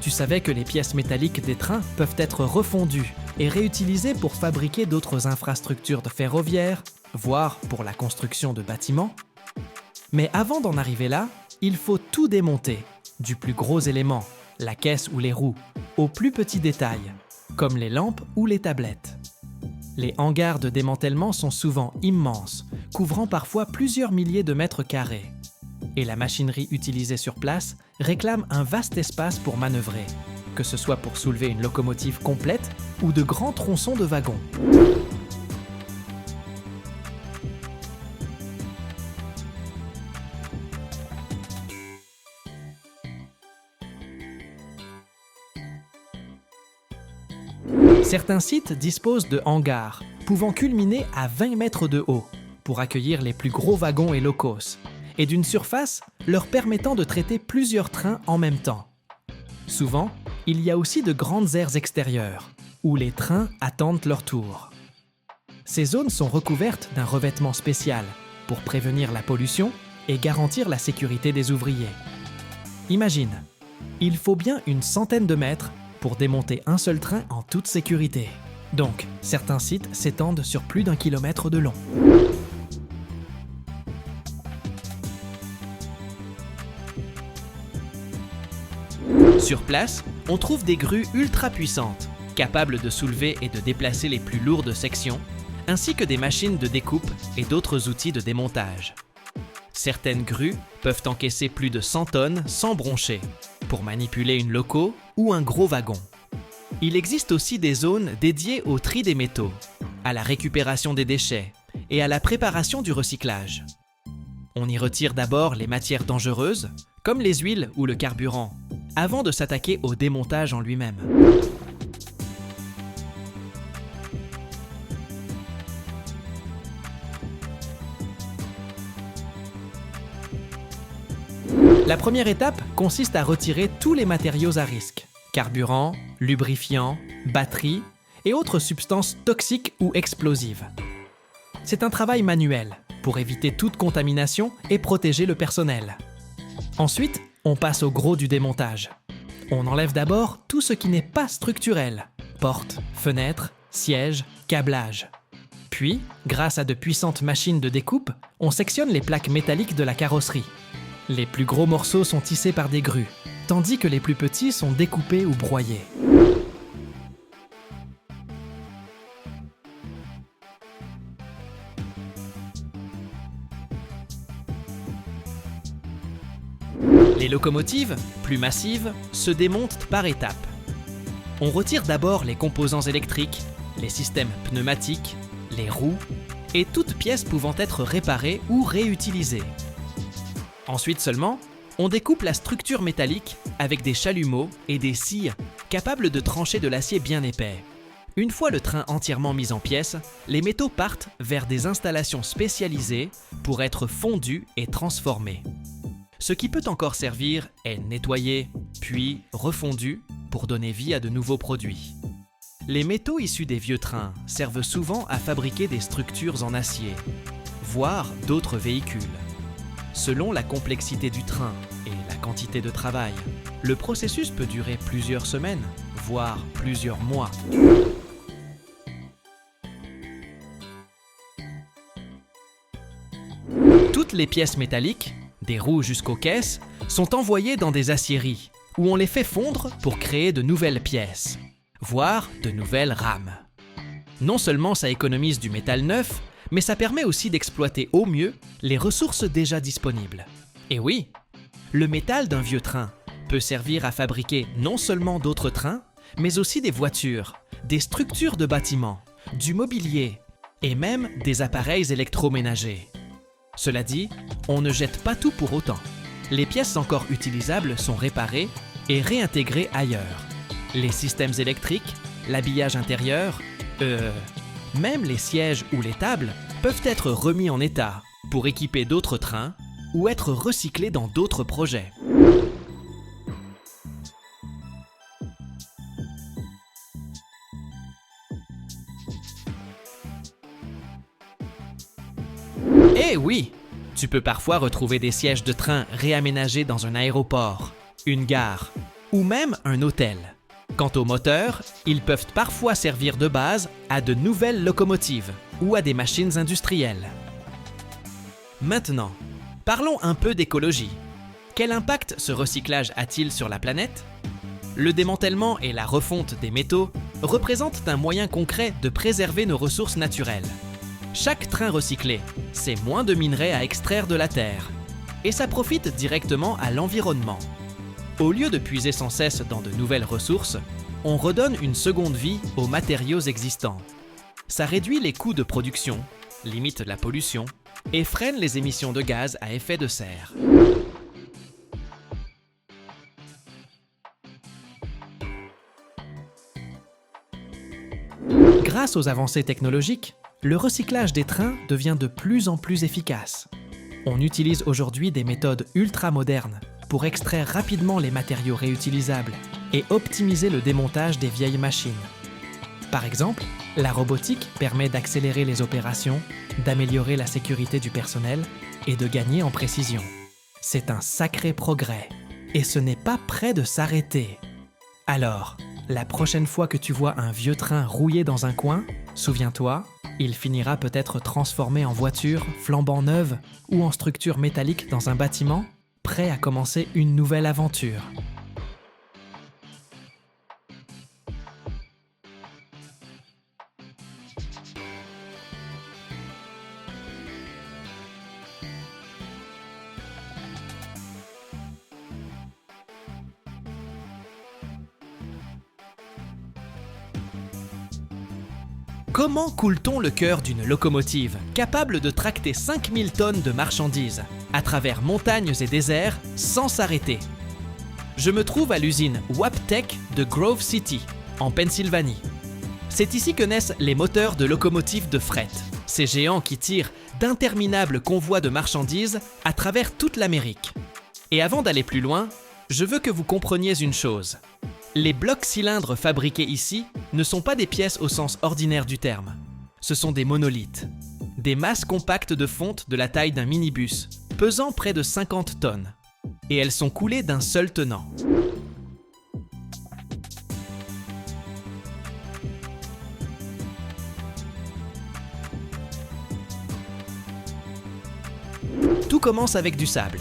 Tu savais que les pièces métalliques des trains peuvent être refondues et réutilisées pour fabriquer d'autres infrastructures ferroviaires, voire pour la construction de bâtiments? Mais avant d'en arriver là, il faut tout démonter, du plus gros élément, la caisse ou les roues, aux plus petits détails, comme les lampes ou les tablettes. Les hangars de démantèlement sont souvent immenses, couvrant parfois plusieurs milliers de mètres carrés. Et la machinerie utilisée sur place réclame un vaste espace pour manœuvrer, que ce soit pour soulever une locomotive complète ou de grands tronçons de wagons. Certains sites disposent de hangars, pouvant culminer à 20 mètres de haut, pour accueillir les plus gros wagons et locos, et d'une surface leur permettant de traiter plusieurs trains en même temps. Souvent, il y a aussi de grandes aires extérieures, où les trains attendent leur tour. Ces zones sont recouvertes d'un revêtement spécial pour prévenir la pollution et garantir la sécurité des ouvriers. Imagine, il faut bien une centaine de mètres pour démonter un seul train en toute sécurité. Donc, certains sites s'étendent sur plus d'1 kilomètre de long. Sur place, on trouve des grues ultra puissantes, capables de soulever et de déplacer les plus lourdes sections, ainsi que des machines de découpe et d'autres outils de démontage. Certaines grues peuvent encaisser plus de 100 tonnes sans broncher, pour manipuler une loco ou un gros wagon. Il existe aussi des zones dédiées au tri des métaux, à la récupération des déchets et à la préparation du recyclage. On y retire d'abord les matières dangereuses, comme les huiles ou le carburant, avant de s'attaquer au démontage en lui-même. La première étape consiste à retirer tous les matériaux à risque, carburant, lubrifiant, batterie et autres substances toxiques ou explosives. C'est un travail manuel pour éviter toute contamination et protéger le personnel. Ensuite, on passe au gros du démontage. On enlève d'abord tout ce qui n'est pas structurel, portes, fenêtres, sièges, câblage. Puis, grâce à de puissantes machines de découpe, on sectionne les plaques métalliques de la carrosserie. Les plus gros morceaux sont tissés par des grues, tandis que les plus petits sont découpés ou broyés. Les locomotives, plus massives, se démontent par étapes. On retire d'abord les composants électriques, les systèmes pneumatiques, les roues et toute pièce pouvant être réparée ou réutilisée. Ensuite seulement, on découpe la structure métallique avec des chalumeaux et des scies capables de trancher de l'acier bien épais. Une fois le train entièrement mis en pièces, les métaux partent vers des installations spécialisées pour être fondus et transformés. Ce qui peut encore servir est nettoyé, puis refondu pour donner vie à de nouveaux produits. Les métaux issus des vieux trains servent souvent à fabriquer des structures en acier, voire d'autres véhicules. Selon la complexité du train et la quantité de travail, le processus peut durer plusieurs semaines, voire plusieurs mois. Toutes les pièces métalliques, des roues jusqu'aux caisses, sont envoyées dans des aciéries, où on les fait fondre pour créer de nouvelles pièces, voire de nouvelles rames. Non seulement ça économise du métal neuf, mais ça permet aussi d'exploiter au mieux les ressources déjà disponibles. Et oui, le métal d'un vieux train peut servir à fabriquer non seulement d'autres trains, mais aussi des voitures, des structures de bâtiments, du mobilier et même des appareils électroménagers. Cela dit, on ne jette pas tout pour autant. Les pièces encore utilisables sont réparées et réintégrées ailleurs. Les systèmes électriques, l'habillage intérieur, même les sièges ou les tables peuvent être remis en état pour équiper d'autres trains ou être recyclés dans d'autres projets. Eh oui! Tu peux parfois retrouver des sièges de train réaménagés dans un aéroport, une gare ou même un hôtel. Quant aux moteurs, ils peuvent parfois servir de base à de nouvelles locomotives ou à des machines industrielles. Maintenant, parlons un peu d'écologie. Quel impact ce recyclage a-t-il sur la planète? Le démantèlement et la refonte des métaux représentent un moyen concret de préserver nos ressources naturelles. Chaque train recyclé, c'est moins de minerais à extraire de la terre. Et ça profite directement à l'environnement. Au lieu de puiser sans cesse dans de nouvelles ressources, on redonne une seconde vie aux matériaux existants. Ça réduit les coûts de production, limite la pollution et freine les émissions de gaz à effet de serre. Grâce aux avancées technologiques, le recyclage des trains devient de plus en plus efficace. On utilise aujourd'hui des méthodes ultra-modernes pour extraire rapidement les matériaux réutilisables et optimiser le démontage des vieilles machines. Par exemple, la robotique permet d'accélérer les opérations, d'améliorer la sécurité du personnel et de gagner en précision. C'est un sacré progrès, et ce n'est pas près de s'arrêter. Alors, la prochaine fois que tu vois un vieux train rouillé dans un coin, souviens-toi, il finira peut-être transformé en voiture flambant neuve ou en structure métallique dans un bâtiment, prêt à commencer une nouvelle aventure. Comment coule-t-on le cœur d'une locomotive capable de tracter 5000 tonnes de marchandises à travers montagnes et déserts sans s'arrêter? Je me trouve à l'usine Wabtec de Grove City, en Pennsylvanie. C'est ici que naissent les moteurs de locomotives de fret, ces géants qui tirent d'interminables convois de marchandises à travers toute l'Amérique. Et avant d'aller plus loin, je veux que vous compreniez une chose. Les blocs cylindres fabriqués ici ne sont pas des pièces au sens ordinaire du terme. Ce sont des monolithes, des masses compactes de fonte de la taille d'un minibus, pesant près de 50 tonnes. Et elles sont coulées d'un seul tenant. Tout commence avec du sable,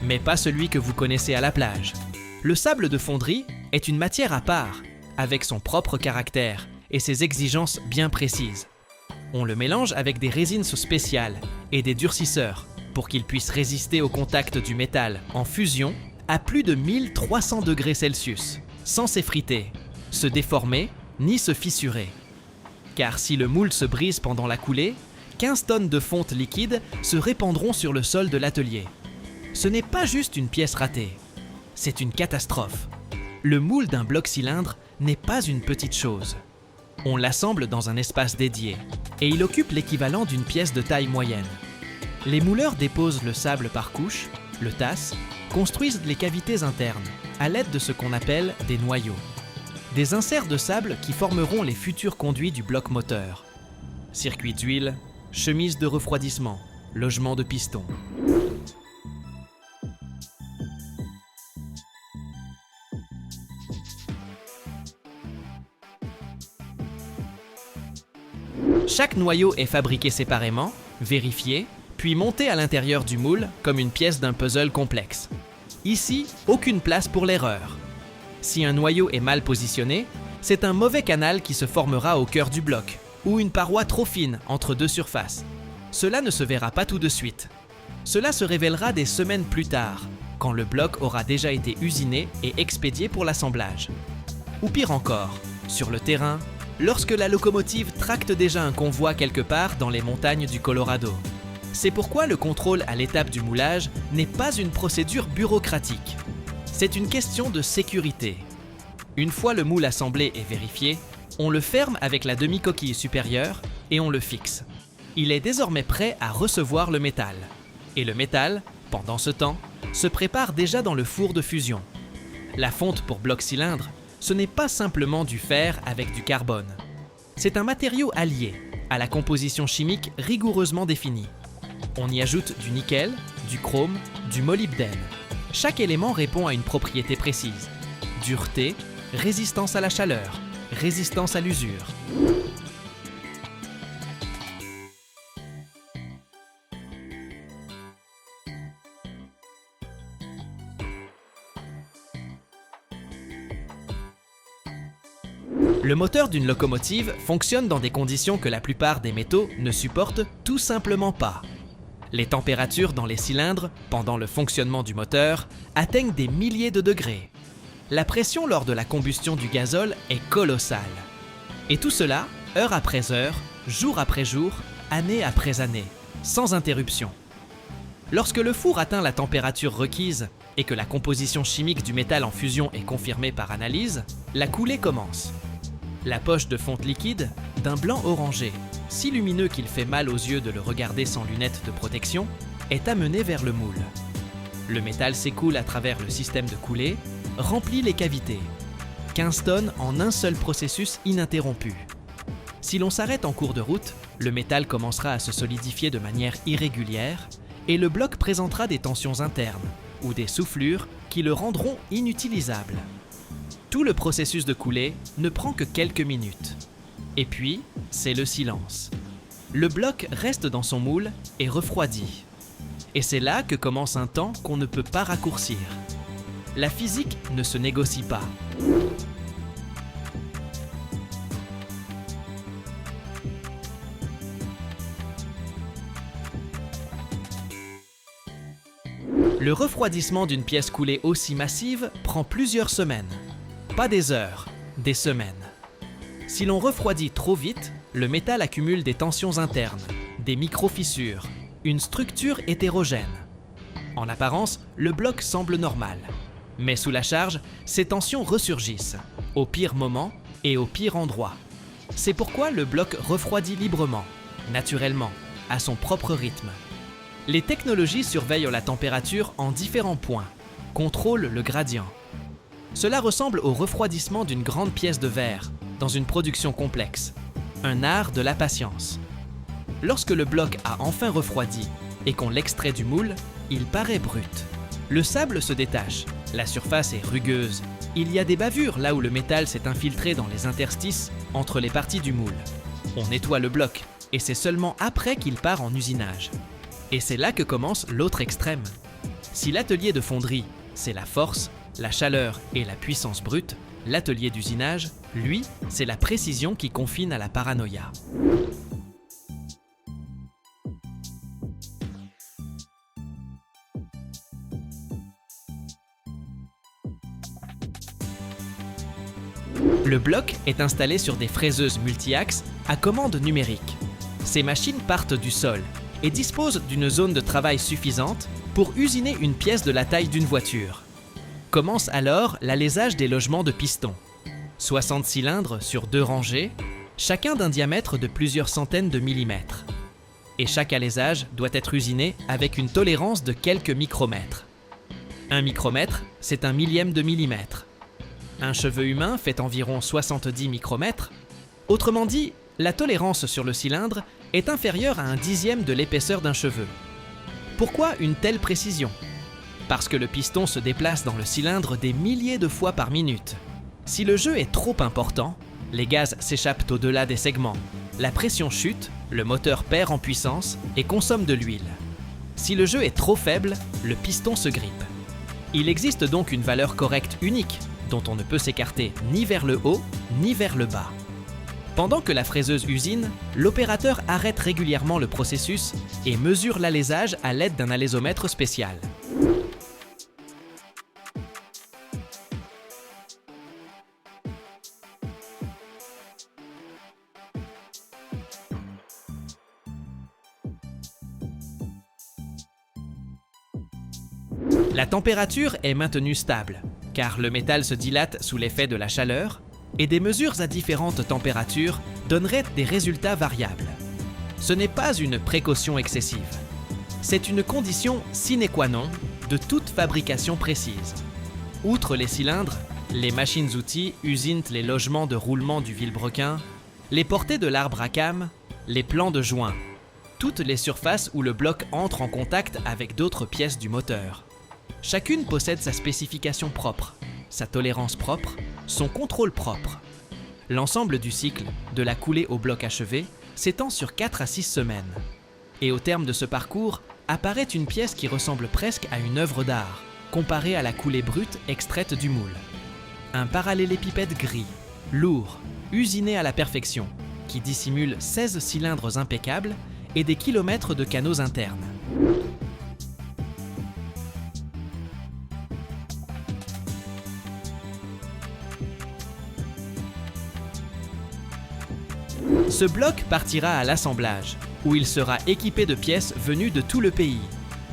mais pas celui que vous connaissez à la plage. Le sable de fonderie est une matière à part, avec son propre caractère et ses exigences bien précises. On le mélange avec des résines spéciales et des durcisseurs pour qu'il puisse résister au contact du métal en fusion à plus de 1300 degrés Celsius, sans s'effriter, se déformer ni se fissurer. Car si le moule se brise pendant la coulée, 15 tonnes de fonte liquide se répandront sur le sol de l'atelier. Ce n'est pas juste une pièce ratée, c'est une catastrophe. Le moule d'un bloc-cylindre n'est pas une petite chose. On l'assemble dans un espace dédié et il occupe l'équivalent d'une pièce de taille moyenne. Les mouleurs déposent le sable par couches, le tassent, construisent les cavités internes à l'aide de ce qu'on appelle des noyaux. Des inserts de sable qui formeront les futurs conduits du bloc moteur. Circuits d'huile, chemises de refroidissement, logement de piston. Chaque noyau est fabriqué séparément, vérifié, puis monté à l'intérieur du moule comme une pièce d'un puzzle complexe. Ici, aucune place pour l'erreur. Si un noyau est mal positionné, c'est un mauvais canal qui se formera au cœur du bloc, ou une paroi trop fine entre deux surfaces. Cela ne se verra pas tout de suite. Cela se révélera des semaines plus tard, quand le bloc aura déjà été usiné et expédié pour l'assemblage. Ou pire encore, sur le terrain, lorsque la locomotive tracte déjà un convoi quelque part dans les montagnes du Colorado. C'est pourquoi le contrôle à l'étape du moulage n'est pas une procédure bureaucratique. C'est une question de sécurité. Une fois le moule assemblé et vérifié, on le ferme avec la demi-coquille supérieure et on le fixe. Il est désormais prêt à recevoir le métal. Et le métal, pendant ce temps, se prépare déjà dans le four de fusion. La fonte pour bloc-cylindre, ce n'est pas simplement du fer avec du carbone. C'est un matériau allié, à la composition chimique rigoureusement définie. On y ajoute du nickel, du chrome, du molybdène. Chaque élément répond à une propriété précise. Dureté, résistance à la chaleur, résistance à l'usure. Le moteur d'une locomotive fonctionne dans des conditions que la plupart des métaux ne supportent tout simplement pas. Les températures dans les cylindres, pendant le fonctionnement du moteur, atteignent des milliers de degrés. La pression lors de la combustion du gazole est colossale. Et tout cela, heure après heure, jour après jour, année après année, sans interruption. Lorsque le four atteint la température requise et que la composition chimique du métal en fusion est confirmée par analyse, la coulée commence. La poche de fonte liquide, d'un blanc orangé, si lumineux qu'il fait mal aux yeux de le regarder sans lunettes de protection, est amenée vers le moule. Le métal s'écoule à travers le système de coulée, remplit les cavités. 15 tonnes en un seul processus ininterrompu. Si l'on s'arrête en cours de route, le métal commencera à se solidifier de manière irrégulière et le bloc présentera des tensions internes ou des soufflures qui le rendront inutilisable. Tout le processus de coulée ne prend que quelques minutes. Et puis, c'est le silence. Le bloc reste dans son moule et refroidit. Et c'est là que commence un temps qu'on ne peut pas raccourcir. La physique ne se négocie pas. Le refroidissement d'une pièce coulée aussi massive prend plusieurs semaines. Pas des heures, des semaines. Si l'on refroidit trop vite, le métal accumule des tensions internes, des micro-fissures, une structure hétérogène. En apparence, le bloc semble normal. Mais sous la charge, ces tensions ressurgissent, au pire moment et au pire endroit. C'est pourquoi le bloc refroidit librement, naturellement, à son propre rythme. Les technologies surveillent la température en différents points, contrôlent le gradient. Cela ressemble au refroidissement d'une grande pièce de verre dans une production complexe, un art de la patience. Lorsque le bloc a enfin refroidi et qu'on l'extrait du moule, il paraît brut. Le sable se détache, la surface est rugueuse. Il y a des bavures là où le métal s'est infiltré dans les interstices entre les parties du moule. On nettoie le bloc et c'est seulement après qu'il part en usinage. Et c'est là que commence l'autre extrême. Si l'atelier de fonderie, c'est la force, la chaleur et la puissance brute, l'atelier d'usinage, lui, c'est la précision qui confine à la paranoïa. Le bloc est installé sur des fraiseuses multi-axes à commande numérique. Ces machines partent du sol et disposent d'une zone de travail suffisante pour usiner une pièce de la taille d'une voiture. Commence alors l'alésage des logements de pistons. 60 cylindres sur 2 rangées, chacun d'un diamètre de plusieurs centaines de millimètres. Et chaque alésage doit être usiné avec une tolérance de quelques micromètres. Un micromètre, c'est un millième de millimètre. Un cheveu humain fait environ 70 micromètres. Autrement dit, la tolérance sur le cylindre est inférieure à un dixième de l'épaisseur d'un cheveu. Pourquoi une telle précision? Parce que le piston se déplace dans le cylindre des milliers de fois par minute. Si le jeu est trop important, les gaz s'échappent au-delà des segments, la pression chute, le moteur perd en puissance et consomme de l'huile. Si le jeu est trop faible, le piston se grippe. Il existe donc une valeur correcte unique, dont on ne peut s'écarter ni vers le haut ni vers le bas. Pendant que la fraiseuse usine, l'opérateur arrête régulièrement le processus et mesure l'alésage à l'aide d'un alésomètre spécial. La température est maintenue stable, car le métal se dilate sous l'effet de la chaleur, et des mesures à différentes températures donneraient des résultats variables. Ce n'est pas une précaution excessive. C'est une condition sine qua non de toute fabrication précise. Outre les cylindres, les machines-outils usinent les logements de roulement du vilebrequin, les portées de l'arbre à cames, les plans de joint, toutes les surfaces où le bloc entre en contact avec d'autres pièces du moteur. Chacune possède sa spécification propre, sa tolérance propre, son contrôle propre. L'ensemble du cycle, de la coulée au bloc achevé, s'étend sur 4 à 6 semaines. Et au terme de ce parcours, apparaît une pièce qui ressemble presque à une œuvre d'art, comparée à la coulée brute extraite du moule. Un parallélépipède gris, lourd, usiné à la perfection, qui dissimule 16 cylindres impeccables et des kilomètres de canaux internes. Ce bloc partira à l'assemblage, où il sera équipé de pièces venues de tout le pays.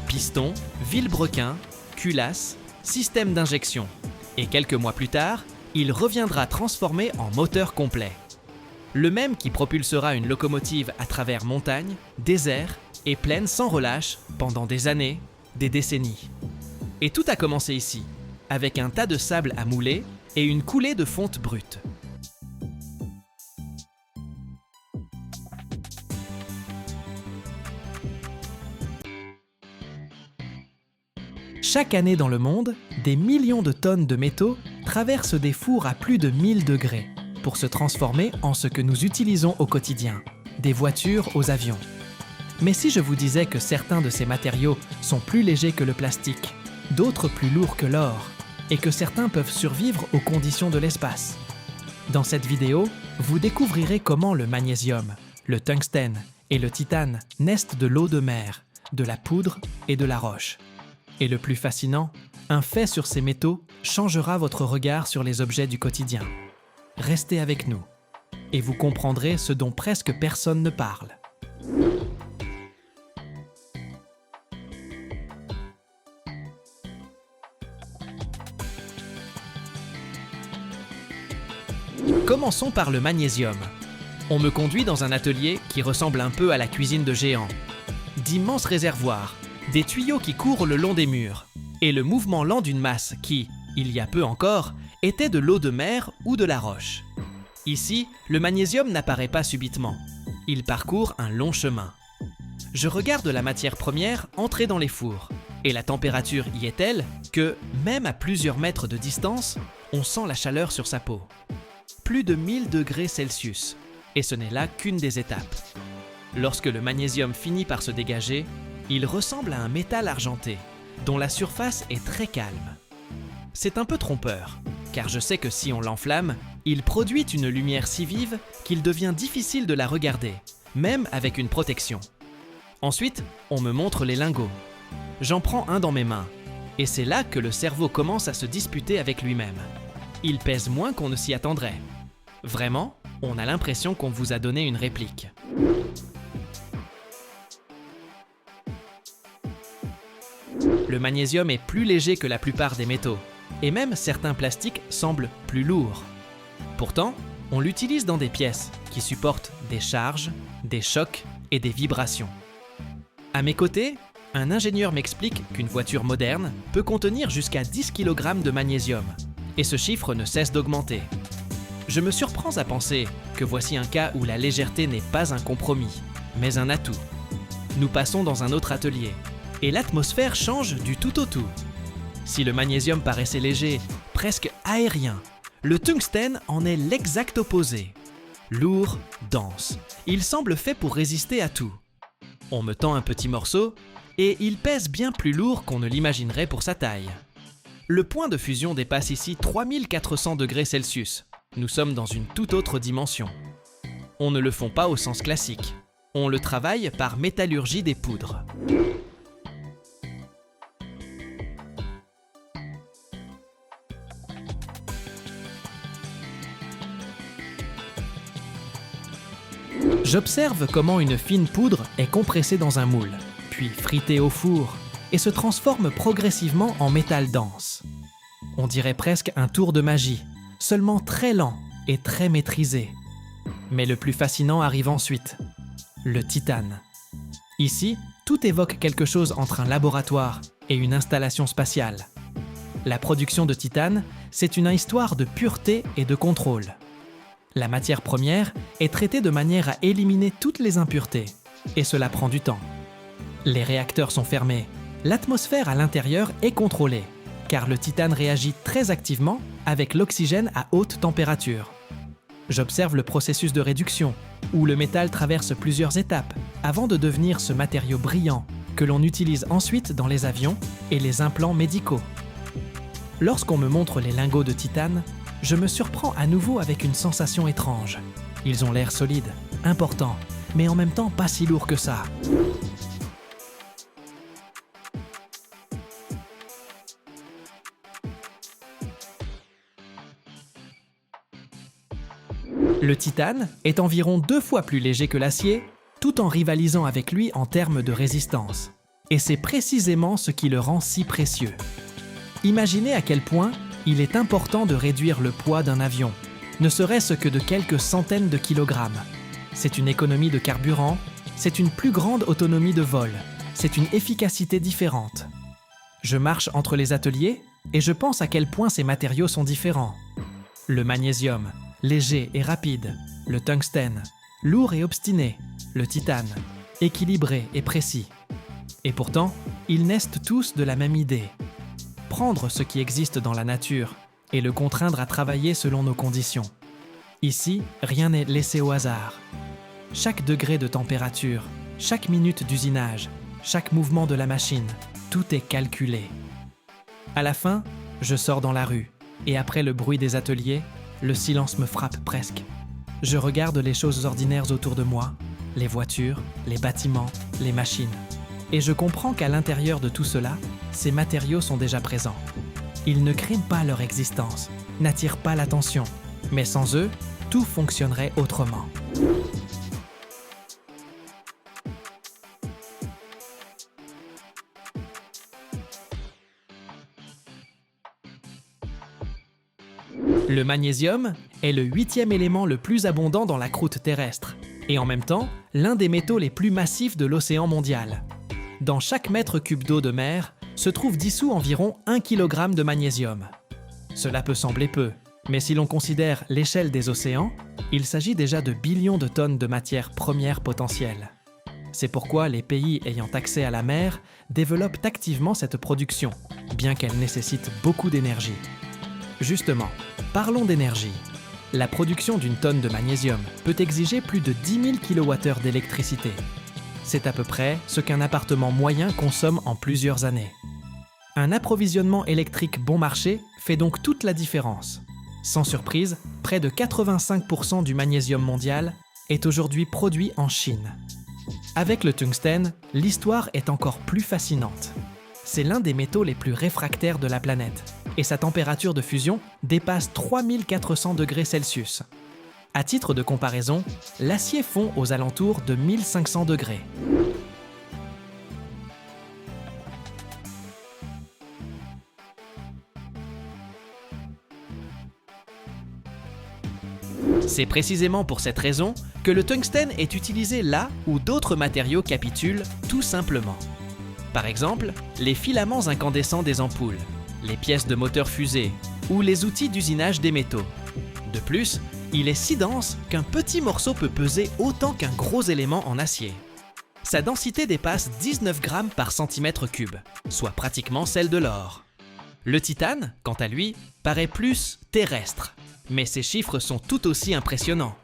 Pistons, vilebrequins, culasses, système d'injection. Et quelques mois plus tard, il reviendra transformé en moteur complet. Le même qui propulsera une locomotive à travers montagnes, déserts et plaines sans relâche pendant des années, des décennies. Et tout a commencé ici, avec un tas de sable à mouler et une coulée de fonte brute. Chaque année dans le monde, des millions de tonnes de métaux traversent des fours à plus de 1000 degrés pour se transformer en ce que nous utilisons au quotidien, des voitures aux avions. Mais si je vous disais que certains de ces matériaux sont plus légers que le plastique, d'autres plus lourds que l'or, et que certains peuvent survivre aux conditions de l'espace? Dans cette vidéo, vous découvrirez comment le magnésium, le tungstène et le titane naissent de l'eau de mer, de la poudre et de la roche. Et le plus fascinant, un fait sur ces métaux changera votre regard sur les objets du quotidien. Restez avec nous, et vous comprendrez ce dont presque personne ne parle. Commençons par le magnésium. On me conduit dans un atelier qui ressemble un peu à la cuisine de géants. D'immenses réservoirs, des tuyaux qui courent le long des murs, et le mouvement lent d'une masse qui, il y a peu encore, était de l'eau de mer ou de la roche. Ici, le magnésium n'apparaît pas subitement. Il parcourt un long chemin. Je regarde la matière première entrer dans les fours, et la température y est telle que, même à plusieurs mètres de distance, on sent la chaleur sur sa peau. Plus de 1000 degrés Celsius, et ce n'est là qu'une des étapes. Lorsque le magnésium finit par se dégager, il ressemble à un métal argenté, dont la surface est très calme. C'est un peu trompeur, car je sais que si on l'enflamme, il produit une lumière si vive qu'il devient difficile de la regarder, même avec une protection. Ensuite, on me montre les lingots. J'en prends un dans mes mains, et c'est là que le cerveau commence à se disputer avec lui-même. Il pèse moins qu'on ne s'y attendrait. Vraiment, on a l'impression qu'on vous a donné une réplique. Le magnésium est plus léger que la plupart des métaux, et même certains plastiques semblent plus lourds. Pourtant, on l'utilise dans des pièces qui supportent des charges, des chocs et des vibrations. À mes côtés, un ingénieur m'explique qu'une voiture moderne peut contenir jusqu'à 10 kg de magnésium, et ce chiffre ne cesse d'augmenter. Je me surprends à penser que voici un cas où la légèreté n'est pas un compromis, mais un atout. Nous passons dans un autre atelier, et l'atmosphère change du tout au tout. Si le magnésium paraissait léger, presque aérien, le tungstène en est l'exact opposé. Lourd, dense, il semble fait pour résister à tout. On me tend un petit morceau, et il pèse bien plus lourd qu'on ne l'imaginerait pour sa taille. Le point de fusion dépasse ici 3400 degrés Celsius. Nous sommes dans une toute autre dimension. On ne le fond pas au sens classique. On le travaille par métallurgie des poudres. J'observe comment une fine poudre est compressée dans un moule, puis fritée au four, et se transforme progressivement en métal dense. On dirait presque un tour de magie, seulement très lent et très maîtrisé. Mais le plus fascinant arrive ensuite, le titane. Ici, tout évoque quelque chose entre un laboratoire et une installation spatiale. La production de titane, c'est une histoire de pureté et de contrôle. La matière première est traitée de manière à éliminer toutes les impuretés, et cela prend du temps. Les réacteurs sont fermés, l'atmosphère à l'intérieur est contrôlée, car le titane réagit très activement avec l'oxygène à haute température. J'observe le processus de réduction, où le métal traverse plusieurs étapes avant de devenir ce matériau brillant que l'on utilise ensuite dans les avions et les implants médicaux. Lorsqu'on me montre les lingots de titane, je me surprends à nouveau avec une sensation étrange. Ils ont l'air solides, importants, mais en même temps pas si lourds que ça. Le titane est environ 2 fois plus léger que l'acier, tout en rivalisant avec lui en termes de résistance. Et c'est précisément ce qui le rend si précieux. Imaginez à quel point il est important de réduire le poids d'un avion, ne serait-ce que de quelques centaines de kilogrammes. C'est une économie de carburant, c'est une plus grande autonomie de vol, c'est une efficacité différente. Je marche entre les ateliers et je pense à quel point ces matériaux sont différents. Le magnésium, léger et rapide, le tungstène, lourd et obstiné, le titane, équilibré et précis. Et pourtant, ils naissent tous de la même idée. Prendre ce qui existe dans la nature et le contraindre à travailler selon nos conditions. Ici, rien n'est laissé au hasard. Chaque degré de température, chaque minute d'usinage, chaque mouvement de la machine, tout est calculé. À la fin, je sors dans la rue, et après le bruit des ateliers, le silence me frappe presque. Je regarde les choses ordinaires autour de moi, les voitures, les bâtiments, les machines. Et je comprends qu'à l'intérieur de tout cela, ces matériaux sont déjà présents. Ils ne crient pas leur existence, n'attirent pas l'attention, mais sans eux, tout fonctionnerait autrement. Le magnésium est le 8e élément le plus abondant dans la croûte terrestre, et en même temps, l'un des métaux les plus massifs de l'océan mondial. Dans chaque mètre cube d'eau de mer, se trouve dissous environ 1 kg de magnésium. Cela peut sembler peu, mais si l'on considère l'échelle des océans, il s'agit déjà de billions de tonnes de matières premières potentielles. C'est pourquoi les pays ayant accès à la mer développent activement cette production, bien qu'elle nécessite beaucoup d'énergie. Justement, parlons d'énergie. La production d'une tonne de magnésium peut exiger plus de 10 000 kWh d'électricité. C'est à peu près ce qu'un appartement moyen consomme en plusieurs années. Un approvisionnement électrique bon marché fait donc toute la différence. Sans surprise, près de 85% du magnésium mondial est aujourd'hui produit en Chine. Avec le tungstène, l'histoire est encore plus fascinante. C'est l'un des métaux les plus réfractaires de la planète, et sa température de fusion dépasse 3400 degrés Celsius. À titre de comparaison, l'acier fond aux alentours de 1500 degrés. C'est précisément pour cette raison que le tungstène est utilisé là où d'autres matériaux capitulent tout simplement. Par exemple, les filaments incandescents des ampoules, les pièces de moteur fusée ou les outils d'usinage des métaux. De plus, il est si dense qu'un petit morceau peut peser autant qu'un gros élément en acier. Sa densité dépasse 19 grammes par centimètre cube, soit pratiquement celle de l'or. Le titane, quant à lui, paraît plus terrestre, mais ses chiffres sont tout aussi impressionnants.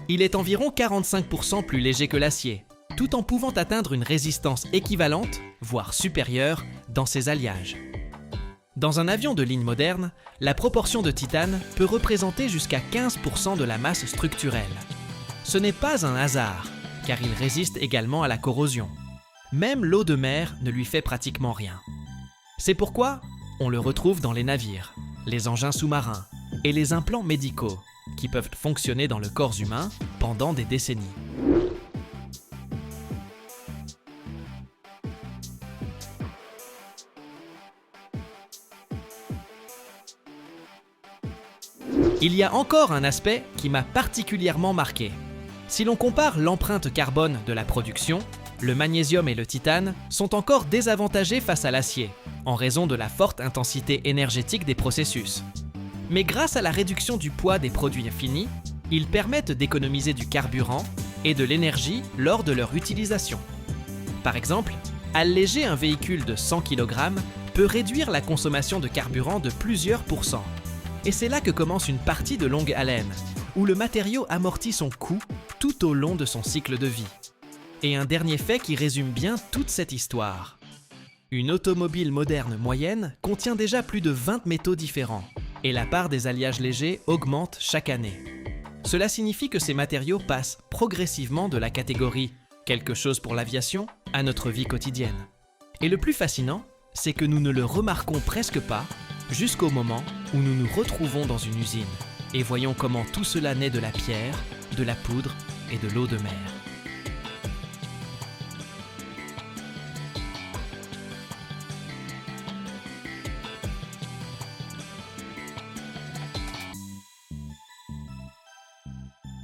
Il est environ 45% plus léger que l'acier, tout en pouvant atteindre une résistance équivalente, voire supérieure, dans ses alliages. Dans un avion de ligne moderne, la proportion de titane peut représenter jusqu'à 15% de la masse structurelle. Ce n'est pas un hasard, car il résiste également à la corrosion. Même l'eau de mer ne lui fait pratiquement rien. C'est pourquoi on le retrouve dans les navires, les engins sous-marins et les implants médicaux, qui peuvent fonctionner dans le corps humain pendant des décennies. Il y a encore un aspect qui m'a particulièrement marqué. Si l'on compare l'empreinte carbone de la production, le magnésium et le titane sont encore désavantagés face à l'acier, en raison de la forte intensité énergétique des processus. Mais grâce à la réduction du poids des produits finis, ils permettent d'économiser du carburant et de l'énergie lors de leur utilisation. Par exemple, alléger un véhicule de 100 kg peut réduire la consommation de carburant de plusieurs pourcents. Et c'est là que commence une partie de longue haleine, où le matériau amortit son coût tout au long de son cycle de vie. Et un dernier fait qui résume bien toute cette histoire. Une automobile moderne moyenne contient déjà plus de 20 métaux différents, et la part des alliages légers augmente chaque année. Cela signifie que ces matériaux passent progressivement de la catégorie « quelque chose pour l'aviation » à notre vie quotidienne. Et le plus fascinant, c'est que nous ne le remarquons presque pas jusqu'au moment où nous nous retrouvons dans une usine et voyons comment tout cela naît de la pierre, de la poudre et de l'eau de mer.